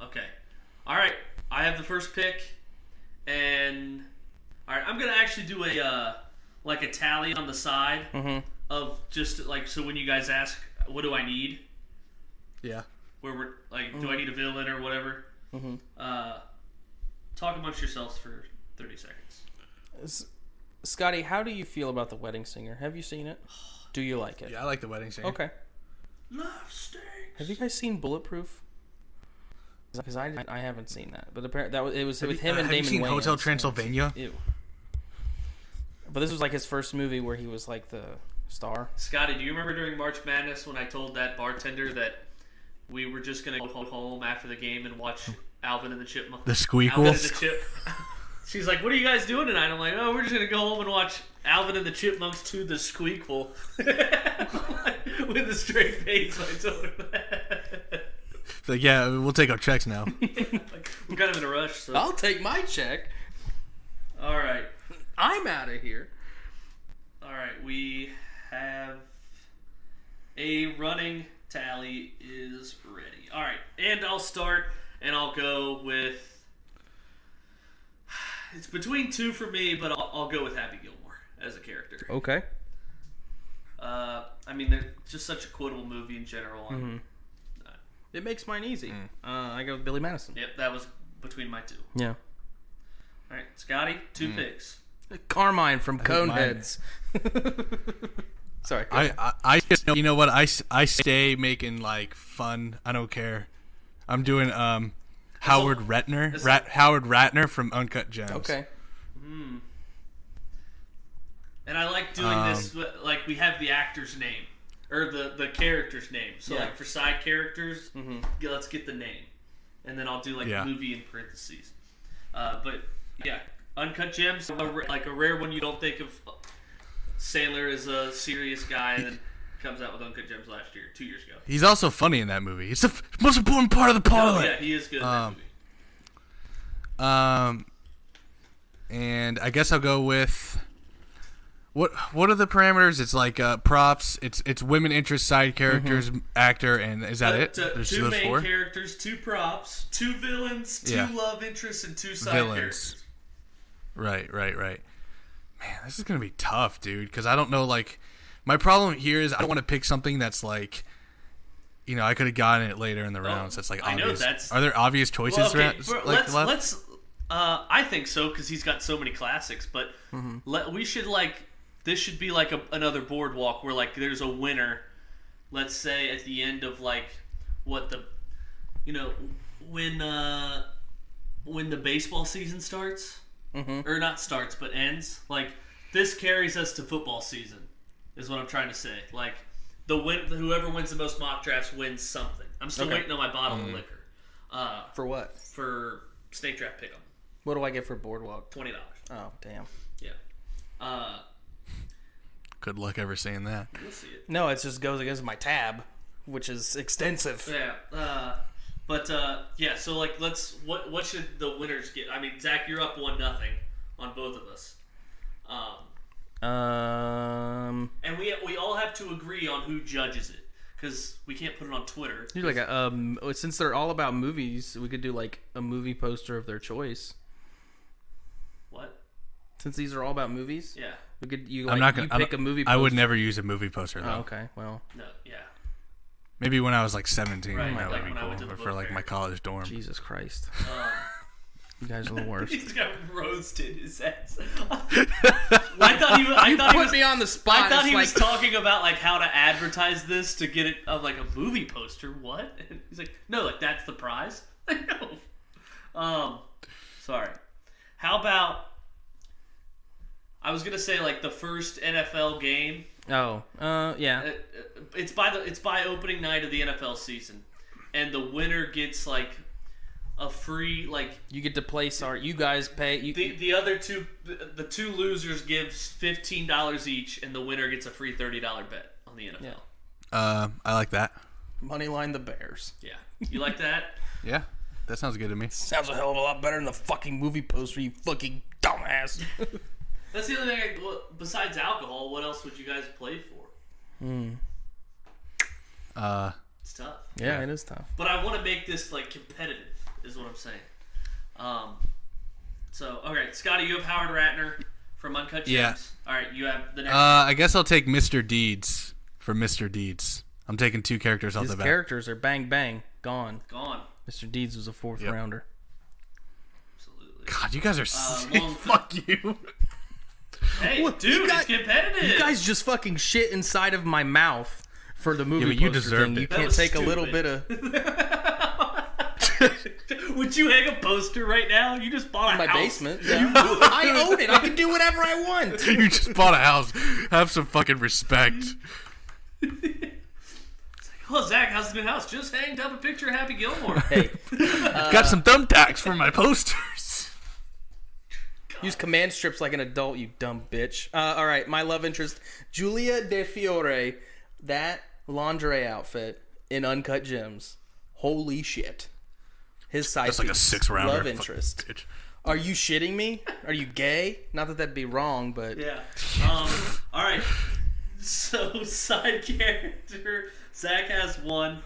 Okay. All right. I have the first pick, and all right, I'm gonna actually do a like a tally on the side of just like so when you guys ask, what do I need? Yeah. Where we're like, do I need a villain or whatever? Talk amongst yourselves for 30 seconds. Scotty, how do you feel about The Wedding Singer? Have you seen it? Do you like it? Yeah, I like The Wedding Singer. Okay. Love stinks. Have you guys seen Bulletproof? Because I haven't seen that, but apparently it was with him and have Damon you seen Wayans. Hotel Transylvania? Ew. But this was like his first movie where he was like the star. Scotty, do you remember during March Madness when I told that bartender that we were just gonna go home after the game and watch Alvin and the Chipmunks? The Squeakles? Alvin and the Chip. She's like, "What are you guys doing tonight?" I'm like, "Oh, we're just gonna go home and watch Alvin and the Chipmunks 2: The Squeakquel." With a straight face, I told her that. So yeah, we'll take our checks now. Like, we're kind of in a rush. So. I'll take my check. All right. I'm out of here. All right, we have a running tally is ready. All right, and I'll start, and I'll go with. It's between 2 for me, but I'll go with Happy Gilmore as a character. Okay. I mean, they're just such a quotable movie in general. It makes mine easy. I go with Billy Madison. Yep, that was between my 2. Yeah. All right, Scotty, 2 picks. Carmine from Coneheads. Sorry. I just you know what I stay making like fun. I don't care. I'm doing Howard Ratner from Uncut Gems. Okay. And I like doing this, like we have the actor's name. Or the character's name. So like for side characters, let's get the name. And then I'll do like movie in parentheses. But yeah, Uncut Gems, like a rare one you don't think of. Sandler is a serious guy and then comes out with Uncut Gems 2 years ago. He's also funny in that movie. It's the most important part of the pilot. Oh, yeah, he is good in that movie. And I guess I'll go with... What are the parameters? It's like props. It's women interest, side characters, actor, and is that it? There's two main characters, 2 props, 2 villains, 2 love interests, and 2 side characters. Right. Man, this is gonna be tough, dude. Because I don't know. Like, my problem here is I don't want to pick something that's like, I could have gotten it later in the rounds. That's like obvious. Are there obvious choices? Well, okay, let's. I think so because he's got so many classics. But we should like. This should be like another boardwalk where like there's a winner. Let's say at the end of like when the baseball season starts, or not starts but ends. Like this carries us to football season, is what I'm trying to say. Like whoever wins the most mock drafts wins something. I'm still waiting on my bottle of liquor. For what? For snake draft Pickem. What do I get for boardwalk? $20. Oh damn. Yeah. Good luck ever saying that. We'll see it. No, it just goes against my tab, which is extensive. Yeah. So like what should the winners get? I mean, Zach, you're up 1-0 on both of us. And we all have to agree on who judges it because we can't put it on Twitter. Do like since they're all about movies, we could do like a movie poster of their choice. What? Since these are all about movies, yeah. We could pick a movie poster. I would never use a movie poster though. Oh, okay, well. No, yeah. Maybe when I was like 17, right, that like would be cool. Or for like my college dorm. Jesus Christ. You guys are the worst. He's got roasted his ass. I thought he was me on the spot. I thought he was talking about like how to advertise this to get it of like a movie poster. What? And he's like, no, like that's the prize. No. Sorry. How about? I was gonna say like the first NFL game. Oh, yeah. It's by opening night of the NFL season, and the winner gets like a free like. You get to play. You guys pay. The other two, the 2 losers gives $15 each, and the winner gets a free $30 bet on the NFL. Yeah. I like that. Moneyline the Bears. Yeah, you like that? Yeah, that sounds good to me. Sounds a hell of a lot better than the fucking movie poster. You fucking dumbass. That's the other thing. Besides alcohol, what else would you guys play for? It's tough. Yeah, it is tough. But I want to make this like competitive, is what I'm saying. So, okay, Scotty, you have Howard Ratner from Uncut Gems. Yeah. All right, you have the next. I guess I'll take Mr. Deeds for Mr. Deeds. I'm taking 2 characters off the bat. His characters are bang bang gone. Mr. Deeds was a 4th rounder. Absolutely. God, you guys are sick. Fuck you. Hey, dude, it's competitive. You guys just fucking shit inside of my mouth for the movie poster you deserved thing. it. You can't take stupid. A little bit of... Would you hang a poster right now? You just bought a my house. Basement. Yeah. I own it. I can do whatever I want. You just bought a house. Have some fucking respect. Oh, Zach, how's the new house? Just hanged up a picture of Happy Gilmore. Hey. Got some thumbtacks for my posters. Use command strips like an adult, you dumb bitch. All right, my love interest, Julia De Fiore. That lingerie outfit in Uncut Gems. Holy shit. His side That's like a 6-rounder. love interest. Are you shitting me? Are you gay? Not that that'd be wrong, but... Yeah. All right. So, side character. Zach has one.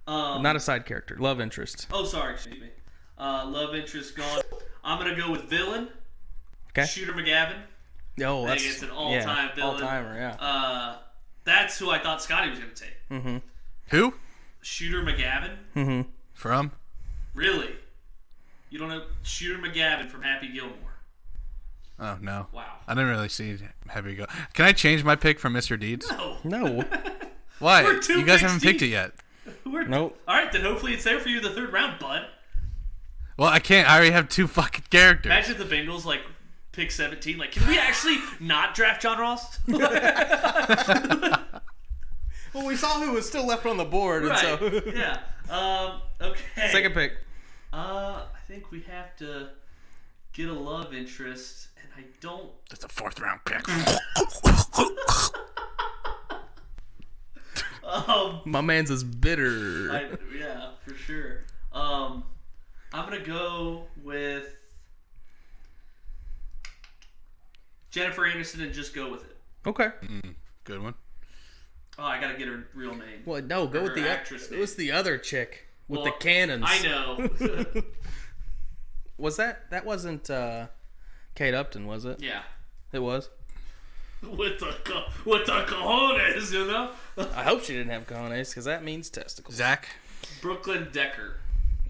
Not a side character. Love interest. Oh, sorry. Excuse me. Love interest gone. I'm going to go with villain. Okay. Shooter McGavin. Oh, I think it's an all-time villain. All-timer, yeah. That's who I thought Scotty was going to take. Mm-hmm. Who? Shooter McGavin. Mm-hmm. From? Really? You don't know Shooter McGavin from Happy Gilmore? Oh, no. Wow. I didn't really see Happy Go. Can I change my pick from Mr. Deeds? No. Why? We're 2 You guys picks haven't deep. picked it yet. Nope. All right, then hopefully it's there for you the 3rd round, bud. Well, I can't. I already have 2 fucking characters. Imagine if the Bengals, like, pick 17. Like, can we actually not draft John Ross? Well, we saw who was still left on the board, Right. and so Yeah. Okay. second pick. I think we have to get a love interest, and I don't. That's a 4th round pick. My man's is bitter. Yeah, for sure. I'm gonna go with Jennifer Aniston and just go with it. Okay. Good one. Oh, I gotta get her real name. Well, no, go Or with her the actress it was the other chick with the Well, cannons. I know. Was that wasn't Kate Upton, was it? Yeah. It was. With the cojones, you know. I hope she didn't have cojones because that means testicles. Zach? Brooklyn Decker.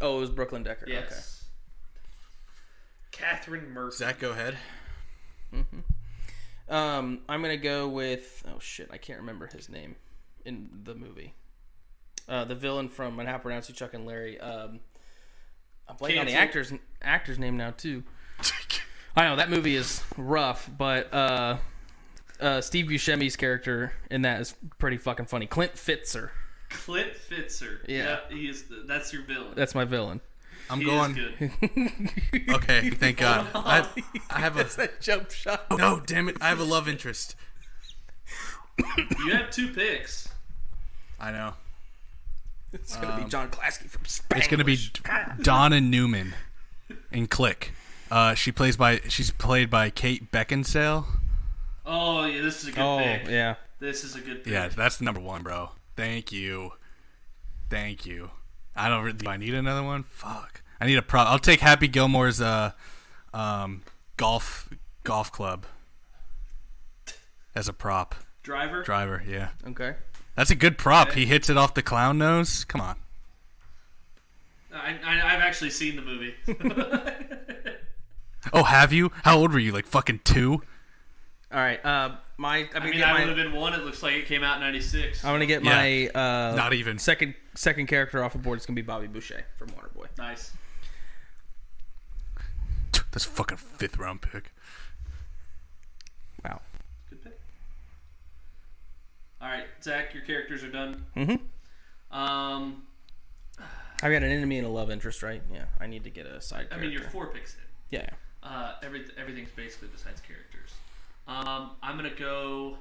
Oh, it was Brooklyn Decker. Yes. Okay. Catherine Murphy. Zach, go ahead. I'm gonna go with I can't remember his name in the movie. The villain from and how to pronounce you, Chuck and Larry. I'm blanking on the actor's name now too. I know that movie is rough, but Steve Buscemi's character in that is pretty fucking funny. Clint Fitzer. Clint Fitzer. Yeah. He is. That's your villain. That's my villain. I'm He going. is good. Okay, thank God. I have a. that jump shot. No, damn it. I have a love interest. You have 2 picks. I know. It's gonna be John Klasky from Spanglish. It's gonna be Donna Newman in Click. She's played by Kate Beckinsale. Oh yeah, this is a good pick. Yeah. This is a good pick. Yeah, that's the number 1, bro. Thank you. I don't really. Do I need another one? Fuck. I need a prop. I'll take Happy Gilmore's golf club as a prop. Driver. Yeah. Okay. That's a good prop. Okay. He hits it off the clown nose. Come on. I've actually seen the movie. Oh, have you? How old were you? Like fucking 2? All right. I would have been 1. It looks like it came out in '96. I'm gonna get Yeah. my Not even. second character off the board. It's gonna be Bobby Boucher from Waterboy. Nice. That's a fucking 5th round pick. Wow. Good pick. All right, Zach, your characters are done. I've got an enemy and a love interest, right? Yeah. I need to get a side character. I mean, you're 4 picks in. Yeah. Everything's basically besides characters. I'm gonna go.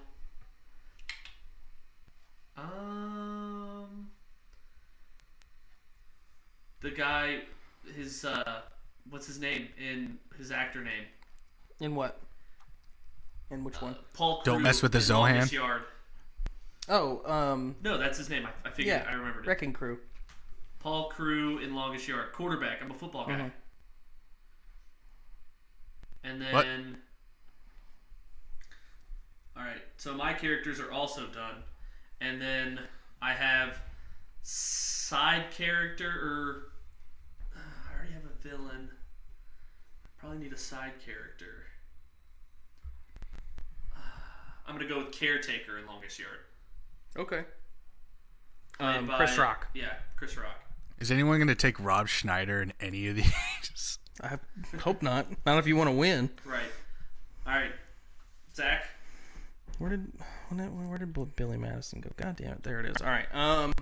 The guy, what's his name in his actor name? In what? In which one? Paul Crew. Don't mess with the in Zohan. Longest Yard. Oh, No, that's his name. I figured. yeah. I remembered it. Wrecking Crew. Paul Crew in Longest Yard. Quarterback. I'm a football guy. And then. What? Alright, so my characters are also done. And then I have side character, or. I already have a villain. Probably need a side character. I'm going to go with Caretaker in Longest Yard. Okay. Played by- Chris Rock. Yeah, Chris Rock. Is anyone going to take Rob Schneider in any of these? I hope not. Not if you want to win. Right. Alright. Zach? Where did Billy Madison go? God damn it! There it is. All right. I'm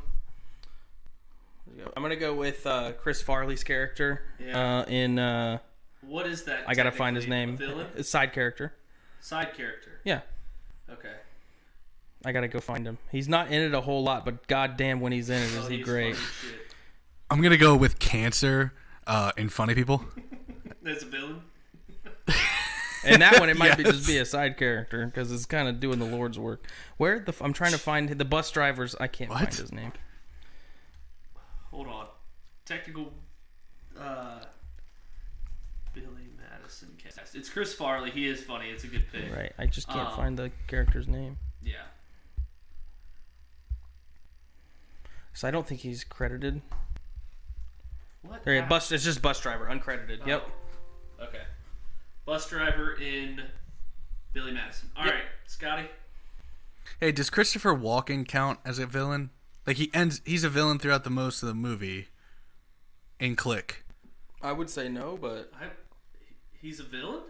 gonna go with Chris Farley's character. Yeah. In What is that? I gotta find his name. A villain? It's side character. Side character. Yeah. Okay. I gotta go find him. He's not in it a whole lot, but goddamn, when he's in it, is he he's great? funny as shit. I'm going to go with Cancer in Funny People. That's a villain? And that one, it might Yes. just be a side character because it's kind of doing the Lord's work. I'm trying to find the bus drivers. I can't find his name. Hold on. Technical. Billy Madison cast. It's Chris Farley. He is funny. It's a good pick. Right. I just can't find the character's name. Yeah. So I don't think he's credited. What? It's just bus driver, uncredited. Oh. Yep. Okay. Bus driver in Billy Madison. All right, Scotty. Hey, does Christopher Walken count as a villain? Like he's a villain throughout the most of the movie. In Click. I would say no, but He's a villain?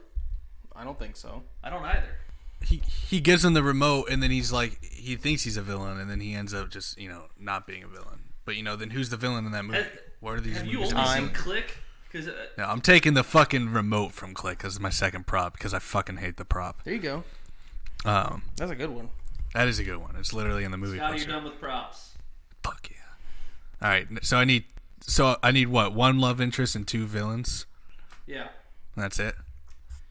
I don't think so. I don't either. He gives him the remote, and then he's like, he thinks he's a villain, and then he ends up just, not being a villain. But, then who's the villain in that movie? What are these Have movies? you only seen Click? Cause, no, I'm taking the fucking remote from Click as my second prop because I fucking hate the prop. There you go. That's a good one. That is a good one. It's literally in the movie. Scotty, you're done with props. Fuck yeah. All right, so I need what? 1 love interest and 2 villains. Yeah. That's it.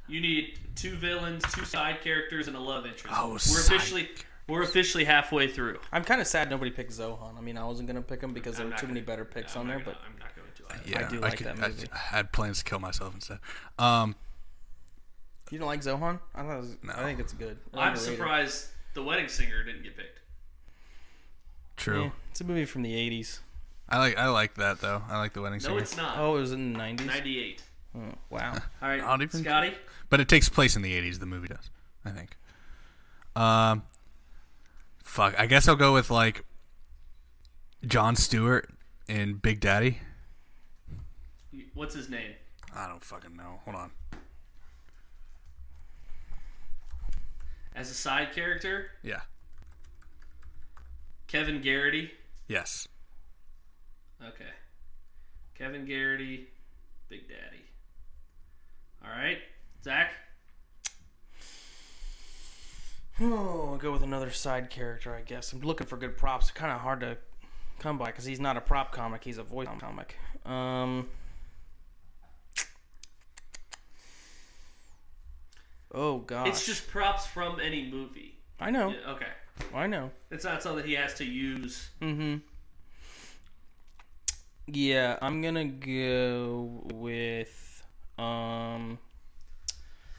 You need 2 villains, 2 side characters, and a love interest. Oh, we're officially halfway through. I'm kind of sad nobody picked Zohan. I mean, I wasn't gonna pick him because there were too many better picks on there, but I'm not going to. Yeah, I do like that movie. I had plans to kill myself instead. You don't like Zohan? I think it's good. I'm surprised The Wedding Singer didn't get picked. True. Yeah, it's a movie from the 80s. I like that though. I like The Wedding Singer. No, it's not. Oh, it was in the 90s? 98. Oh, wow. All right, Not even- Scotty? But it takes place in the 80s. The movie does, I think. Fuck. I guess I'll go with like Jon Stewart in Big Daddy. What's his name? I don't fucking know. Hold on. As a side character, Yeah. Kevin Garrity. Yes. Okay. Kevin Garrity, Big Daddy. All right, Zach? Oh, I'll go with another side character, I guess. I'm looking for good props. They're kind of hard to come by because he's not a prop comic. He's a voice comic. Oh, gosh. It's just props from any movie. I know. Yeah, okay. I know. It's not something that he has to use. Mm-hmm. Yeah, I'm gonna go with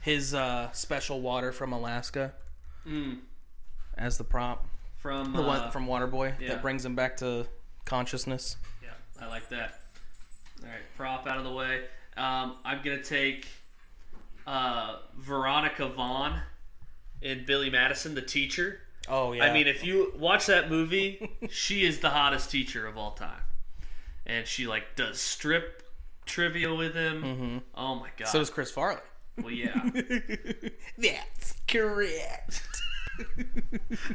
his special water from Alaska as the prop. From The one from Waterboy yeah. that brings him back to consciousness. Yeah, I like that. All right, prop out of the way. I'm gonna take Veronica Vaughn in Billy Madison, the teacher. Oh yeah. I mean, if you watch that movie, she is the hottest teacher of all time, and she like does strip trivia with him. Mm-hmm. Oh my god. So does Chris Farley. Well, yeah. That's correct.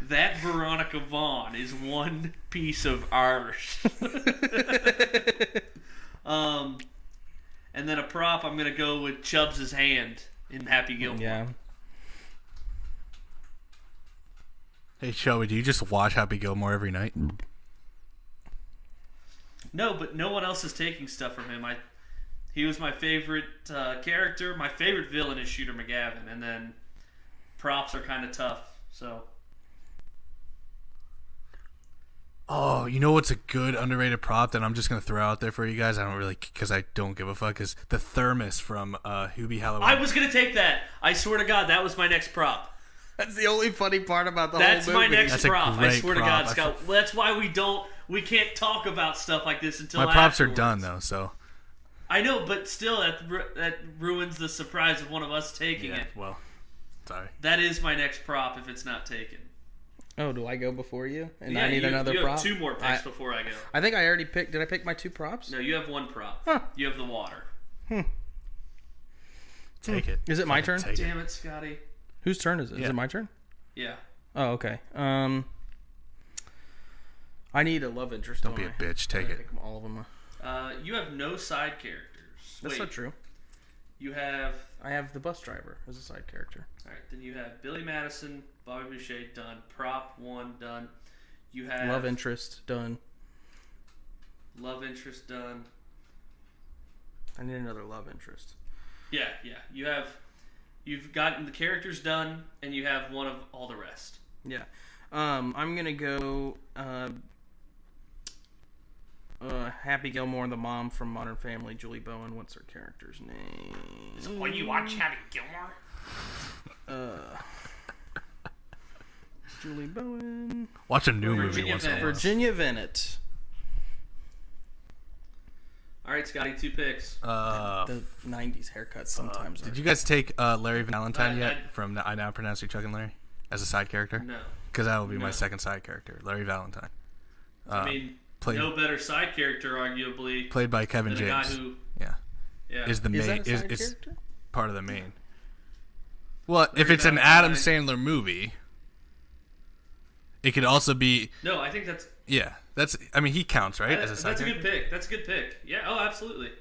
That Veronica Vaughn is one piece of art. And then a prop, I'm gonna go with Chubbs' hand in Happy Gilmore. Yeah. Hey, Shelby, do you just watch Happy Gilmore every night? No, but no one else is taking stuff from him. He was my favorite character. My favorite villain is Shooter McGavin, and then props are kind of tough. So. Oh, you know what's a good underrated prop that I'm just gonna throw out there for you guys? I don't really, because I don't give a fuck. Is the thermos from Hubie Halloween? I was gonna take that. I swear to God, that was my next prop. That's the only funny part about the That's whole movie. my next That's a prop. I great swear to prop. God, Scott. Well, that's why we can't talk about stuff like this until My props are afterwards. done though, so I know, but still, that ruins the surprise of one of us taking yeah. it. Well, sorry. That is my next prop if it's not taken. Oh, do I go before you? And Yeah, I need another you prop? have 2 more picks before I go. I think I already picked. Did I pick my 2 props? No, you have 1 prop. Huh. You have the water. Take it. Is it my turn? Take it. Damn it, Scotty. Whose turn is it? Is Yeah. it my turn? Yeah. Oh, okay. I need a love interest. Don't be a bitch. Take it. Pick all of them. You have no side characters. That's Wait, not true. You have... I have the bus driver as a side character. Alright, then you have Billy Madison, Bobby Boucher, done. Prop 1, done. You have... Love interest done. Love interest, done. I need another love interest. Yeah. You've gotten the characters done, and you have one of all the rest. Yeah. I'm gonna go Happy Gilmore and the mom from Modern Family, Julie Bowen. What's her character's name? When you watch Happy Gilmore? Julie Bowen. Watch a new movie Virginia once in a while. Virginia Bennett. Alright, Scotty, 2 picks. The 90s haircuts sometimes. Did you guys take Larry Valentine yet I- from I Now Pronounce You Chuck and Larry as a side character? No. Because that will be my No. second side character, Larry Valentine. I mean, played- no better side character, arguably, Played by Kevin than a guy James. who... Yeah. Yeah. Is the Is main that a side is character? part of the main. Well, if Very it's an bad Adam guy. Sandler movie, it could also be. No, I think that's. Yeah, I mean, he counts, right? As a side That's a good character? pick. That's a good pick. Yeah. Oh, absolutely.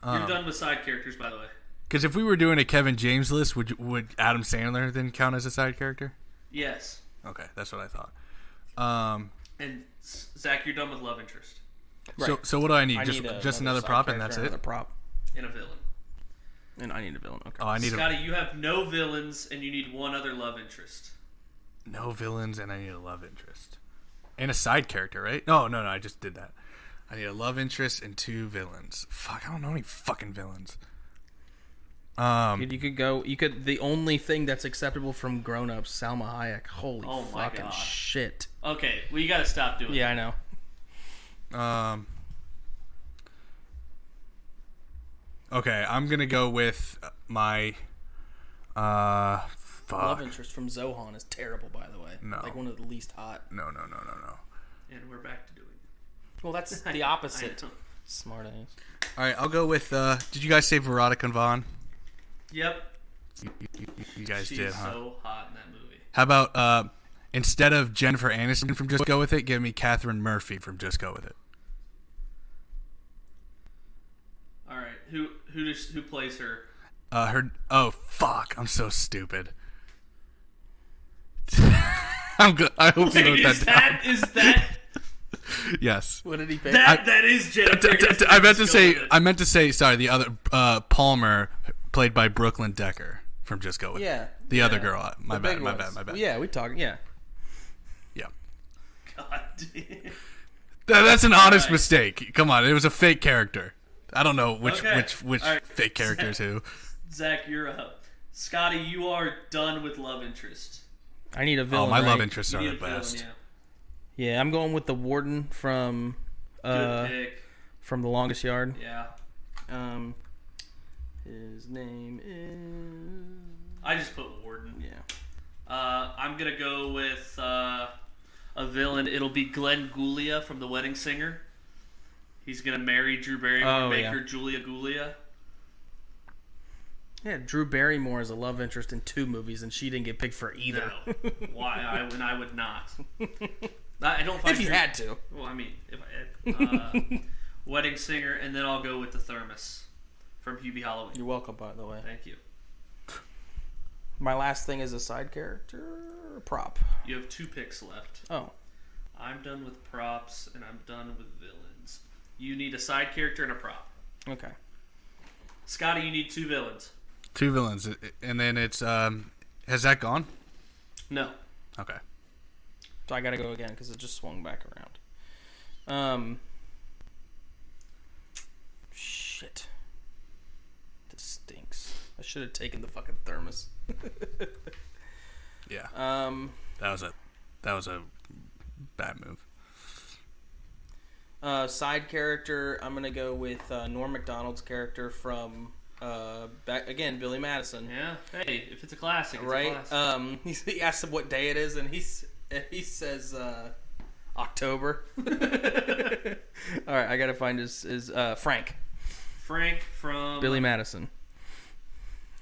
You're done with side characters, by the way. Because if we were doing a Kevin James list, would Adam Sandler then count as a side character? Yes. Okay, that's what I thought. And Zach, you're done with love interest So what do I need? I just need just another side prop and character, that's it. Another prop, and a villain. and I need a villain. Okay. Oh, I need Scotty, you have no villains, and you need one other love interest. no villains and I need a love interest and a side character, right? No, I just did that. I need a love interest and 2 villains. Fuck, I don't know any fucking villains. You could go. You could. The only thing that's acceptable from Grown Ups, Salma Hayek. Holy Oh my fucking God. shit. Okay, well, you got to stop doing Yeah, that. I know. Okay, I'm gonna go with my Love fuck. interest from Zohan is terrible, by the way. No. Like one of the least hot. No. And we're back to doing it. Well, that's I the opposite. know. Smart ass. All right, I'll go with. Did you guys say Veronica Vaughn? Yep. You guys She's did, huh? so hot in that movie. How about instead of Jennifer Aniston from Just Go With It, give me Catherine Murphy from Just Go With It. All right, who plays her? Oh fuck! I'm so stupid. I'm good. I hope you wrote Is that down. that Yes. What did he pay? that is Jennifer? I meant to Just say. go with it. I meant to say. Sorry, the other Palmer, played by Brooklyn Decker from Just Go With It. Yeah. The other girl. My The bad. big My ones. bad. Yeah, we talk. Yeah. Yeah. God damn. That's an honest Alright. mistake. Come on, it was a fake character. I don't know which Okay. which Alright. fake character is who. Zach, you're up. Scotty, you are done with love interest. I need a villain. Oh, my love right? interests You are need the a villain, best. yeah. Yeah, I'm going with the warden from Good pick. from The Longest Yard. Yeah. His name is. I just put Warden. Yeah. I'm gonna go with a villain. It'll be Glenn Guglia from The Wedding Singer. He's gonna marry Drew Barrymore, Oh, make yeah. her Julia Guglia. Yeah, Drew Barrymore is a love interest in 2 movies, and she didn't get picked for either. No. Why? I would not. I don't find If you Drew- had to. Well, I mean, if I had. Wedding Singer, and then I'll go with the Thermos from Hubie Halloween. You're welcome, by the way. Thank you. My last thing is a side character prop. You have 2 picks left. Oh. I'm done with props, and I'm done with villains. You need a side character and a prop. Okay. Scotty, you need 2 villains. 2 villains, and then it's has that gone? No. Okay. So I gotta go again because it just swung back around. Shit. This stinks. I should have taken the fucking thermos. Yeah. Um. That was a bad move. Side character. I'm gonna go with Norm Macdonald's character from again Billy Madison. Yeah. Hey, if it's a classic, it's Right. a classic. He asks him what day it is, and he says October. All right, I gotta find his Frank. Frank from Billy Madison.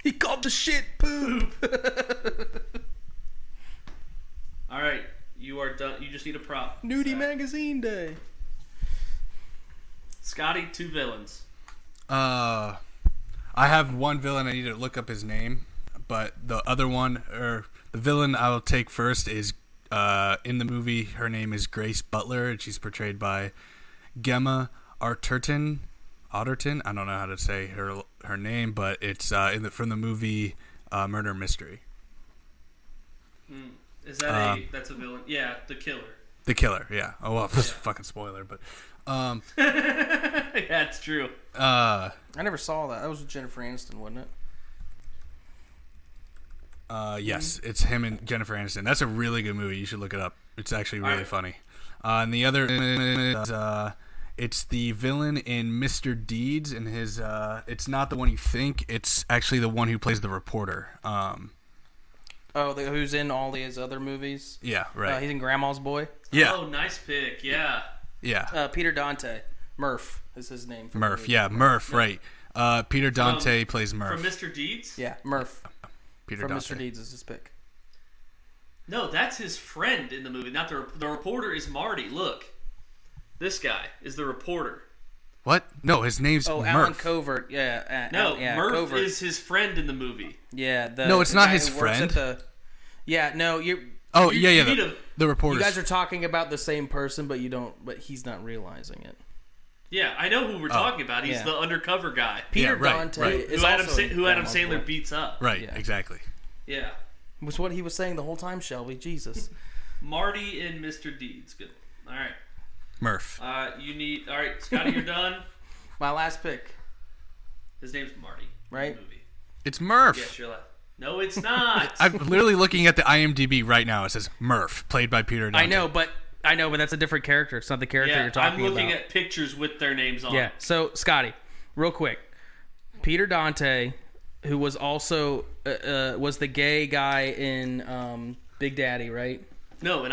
He called the shit poop. All right, you are done. You just need a prop. Nudie Zach. Magazine Day. Scotty, 2 villains. I have one villain. I need to look up his name, but the other one, or the villain I'll take first, is in the movie. Her name is Grace Butler, and she's portrayed by Gemma Arterton. I don't know how to say her name, but it's from the movie Murder Mystery. Is that that's a villain? Yeah, the killer. The killer, yeah. Oh well, that's a fucking spoiler, but Yeah, it's true. I never saw that. That was with Jennifer Aniston, wasn't it? yes, it's him and Jennifer Aniston. That's a really good movie. You should look it up. It's actually really Alright. funny. And the other is it's the villain in Mr. Deeds, and his it's not the one you think. It's actually the one who plays the reporter. Who's in all his other movies? Yeah, right. He's in Grandma's Boy. Yeah, Oh, nice pick. Yeah. yeah. Peter Dante. Murph is his name. Murph. Yeah, Murph. Right. Peter Dante plays Murph. From Mr. Deeds? Yeah, Murph. Peter from Dante. Mr. Deeds is his pick. No, that's his friend in the movie. Not the reporter is Marty. Look, this guy is the reporter. What? No, his name's Murph. Alan Covert. Yeah. Murph Covert. is his friend in the movie. Yeah. No, it's the not guy his who works friend. Oh, You need the reporter. You guys are talking about the same person, but you don't. But he's not realizing it. Yeah, I know who we're talking about. He's the undercover guy. Peter right, Dante right. is Who also Adam Grandma's Sandler boy. beats up. Right, Yeah. exactly. Yeah. Was what he was saying the whole time, Shelby. Jesus. Marty and Mr. Deeds. Good. All right. Murph. All right, Scotty, you're done. My last pick, His name's Marty. right? In the movie. It's Murph. Yes, you're left. No, it's not. I'm literally looking at the IMDb right now. It says Murph, played by Peter Dante. I know, but that's a different character. It's not the character you're talking I'm looking about. at pictures with their names on. Yeah. So Scotty, real quick, Peter Dante, who was also was the gay guy in Big Daddy, right? No,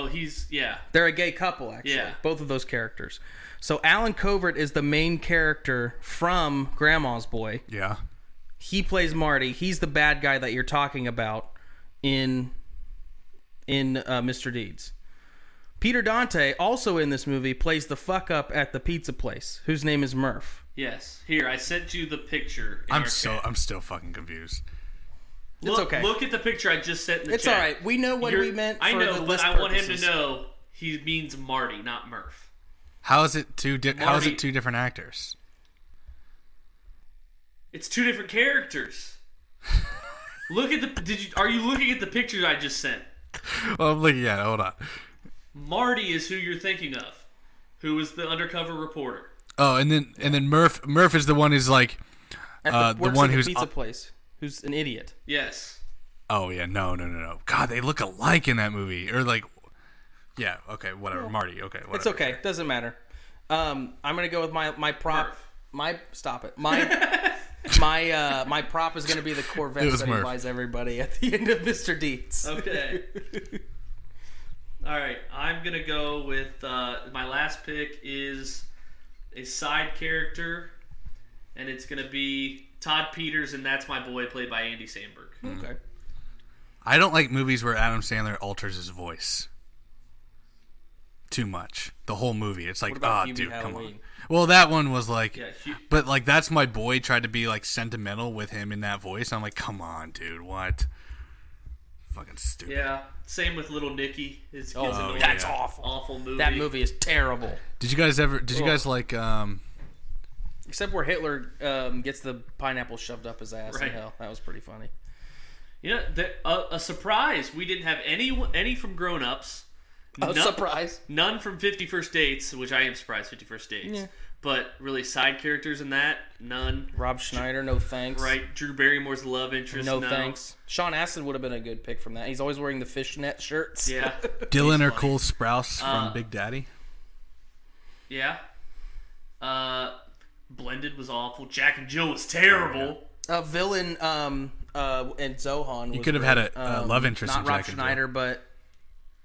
he's They're a gay couple, actually. Yeah. Both of those characters. So Alan Covert is the main character from Grandma's Boy. Yeah. He plays Marty. He's the bad guy that you're talking about in Mr. Deeds. Peter Dante, also in this movie, plays the fuck up at the pizza place, whose name is Murph. Yes. Here, I sent you the picture. I'm still fucking confused. It's okay. Look at the picture I just sent in the It's chat. all right. We know what we meant for I know, the but list I want him purposes. to know he means Marty, not Murph. How is it two Marty. different actors? It's two different characters. Look at the. Are you looking at the pictures I just sent? Well, I'm looking at it. Hold on. Marty is who you're thinking of, who is the undercover reporter. Oh, and then Murph is the one who's like the works one at the who's pizza place, who's an idiot. Yes. Oh yeah, no. God, they look alike in that movie. Or like, yeah, okay, whatever. Marty, okay, whatever. It's okay. Doesn't matter. I'm gonna go with my prop. Murph. Stop it. My prop is gonna be the It Corvette was that he Murph. buys everybody at the end of Mr. Deeds. Okay. All right, I'm gonna go with my last pick is a side character, and it's gonna be Todd Peters, and That's My Boy, played by Andy Samberg. Okay. I don't like movies where Adam Sandler alters his voice too much. The whole movie, it's like, What about Hubie dude, come on. Halloween? Well, that one was like, Yeah, but like That's My Boy tried to be like sentimental with him in that voice. I'm like, come on, dude, what? Fucking stupid. yeah. Same with Little Nicky. It's kids Oh, annoying. that's awful. Awful movie. That movie is terrible. Did you guys like Except where Hitler gets the pineapple shoved up his ass in Right. hell. That was pretty funny. You know, a surprise. We didn't have any from Grown Ups. Surprise. None from 50 First Dates, which I am surprised. 50 First Dates. Yeah. But really, side characters in that, none. Rob Schneider, no thanks. Right. Drew Barrymore's love interest. No thanks. Sean Astin would have been a good pick from that. He's always wearing the fishnet shirts. Yeah. Dylan or funny. Cole Sprouse from Big Daddy? Yeah. Blended was awful. Jack and Jill was terrible. Villain and Zohan. You was could have great. had a love interest Not in Rob Jack and Jill. Schneider, but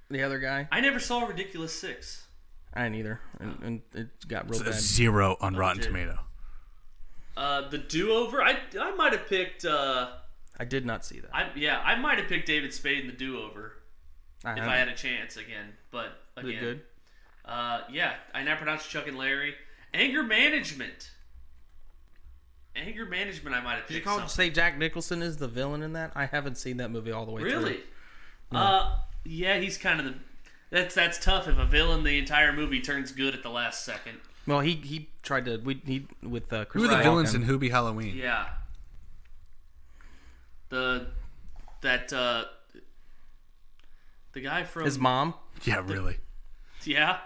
the other guy. I never saw Ridiculous 6. I didn't either, and it got real It's a bad. 0 on Rotten dude. Tomato. The Do-Over. I might have picked. I did not see that. I might have picked David Spade in The Do-Over if I haven't. had a chance again. But Was it again, good? yeah, I now pronounce Chuck and Larry. Anger Management. Anger Management. I might have Did you picked. say Jack Nicholson is the villain in that? I haven't seen that movie all the way through. Really? Yeah, he's kind of the. That's tough if a villain the entire movie turns good at the last second. Well, he tried to with Chris. Who are the Falcon. villains in Hubie Halloween? Yeah. The guy from His mom. Yeah, really. Yeah.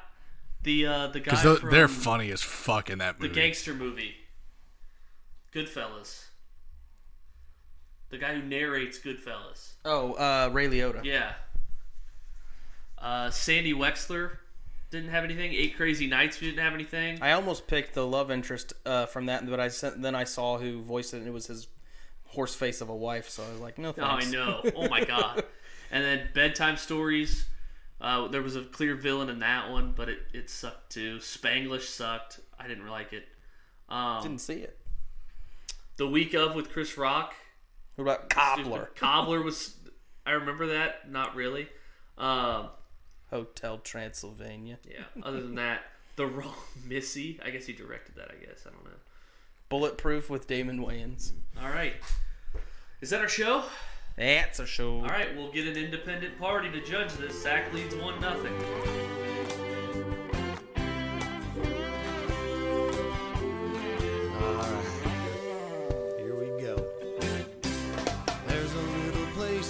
The guy Because from they're funny as fuck in that the movie. gangster movie. Goodfellas. The guy who narrates Goodfellas. Oh, Ray Liotta. Yeah. Sandy Wexler didn't have anything. 8 Crazy Nights didn't have anything. I almost picked the love interest from that, but then I saw who voiced it, and it was his horse face of a wife. So I was like, no Oh, I thanks. know. Oh my god. And then Bedtime Stories. There was a clear villain in that one, but it sucked too. Spanglish sucked. I didn't like it. Didn't see it. The Week of with Chris Rock. What about Cobbler? Cobbler was. I remember that. Not really. Hotel Transylvania. Yeah. Other than that, The Wrong Missy. I guess he directed that. I guess I don't know. Bulletproof with Damon Wayans. All right. Is that our show? That's a show. All right. We'll get an independent party to judge this. Zack leads 1-0.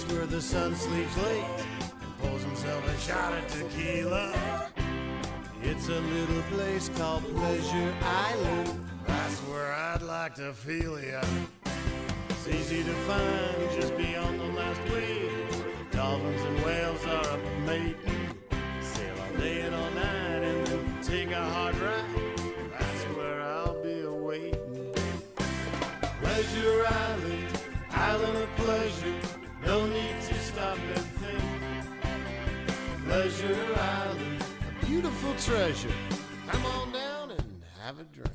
Where the sun sleeps late and pulls himself a shot of tequila. It's a little place called Pleasure Island. That's where I'd like to feel ya. It's easy to find just beyond the last wave, where the dolphins and whales are up mating. Sail all day and all night and then take a hard ride. That's where I'll be awaiting. Pleasure Island, island of pleasure. No need to stop and think. Pleasure Island, a beautiful treasure. Come on down and have a drink.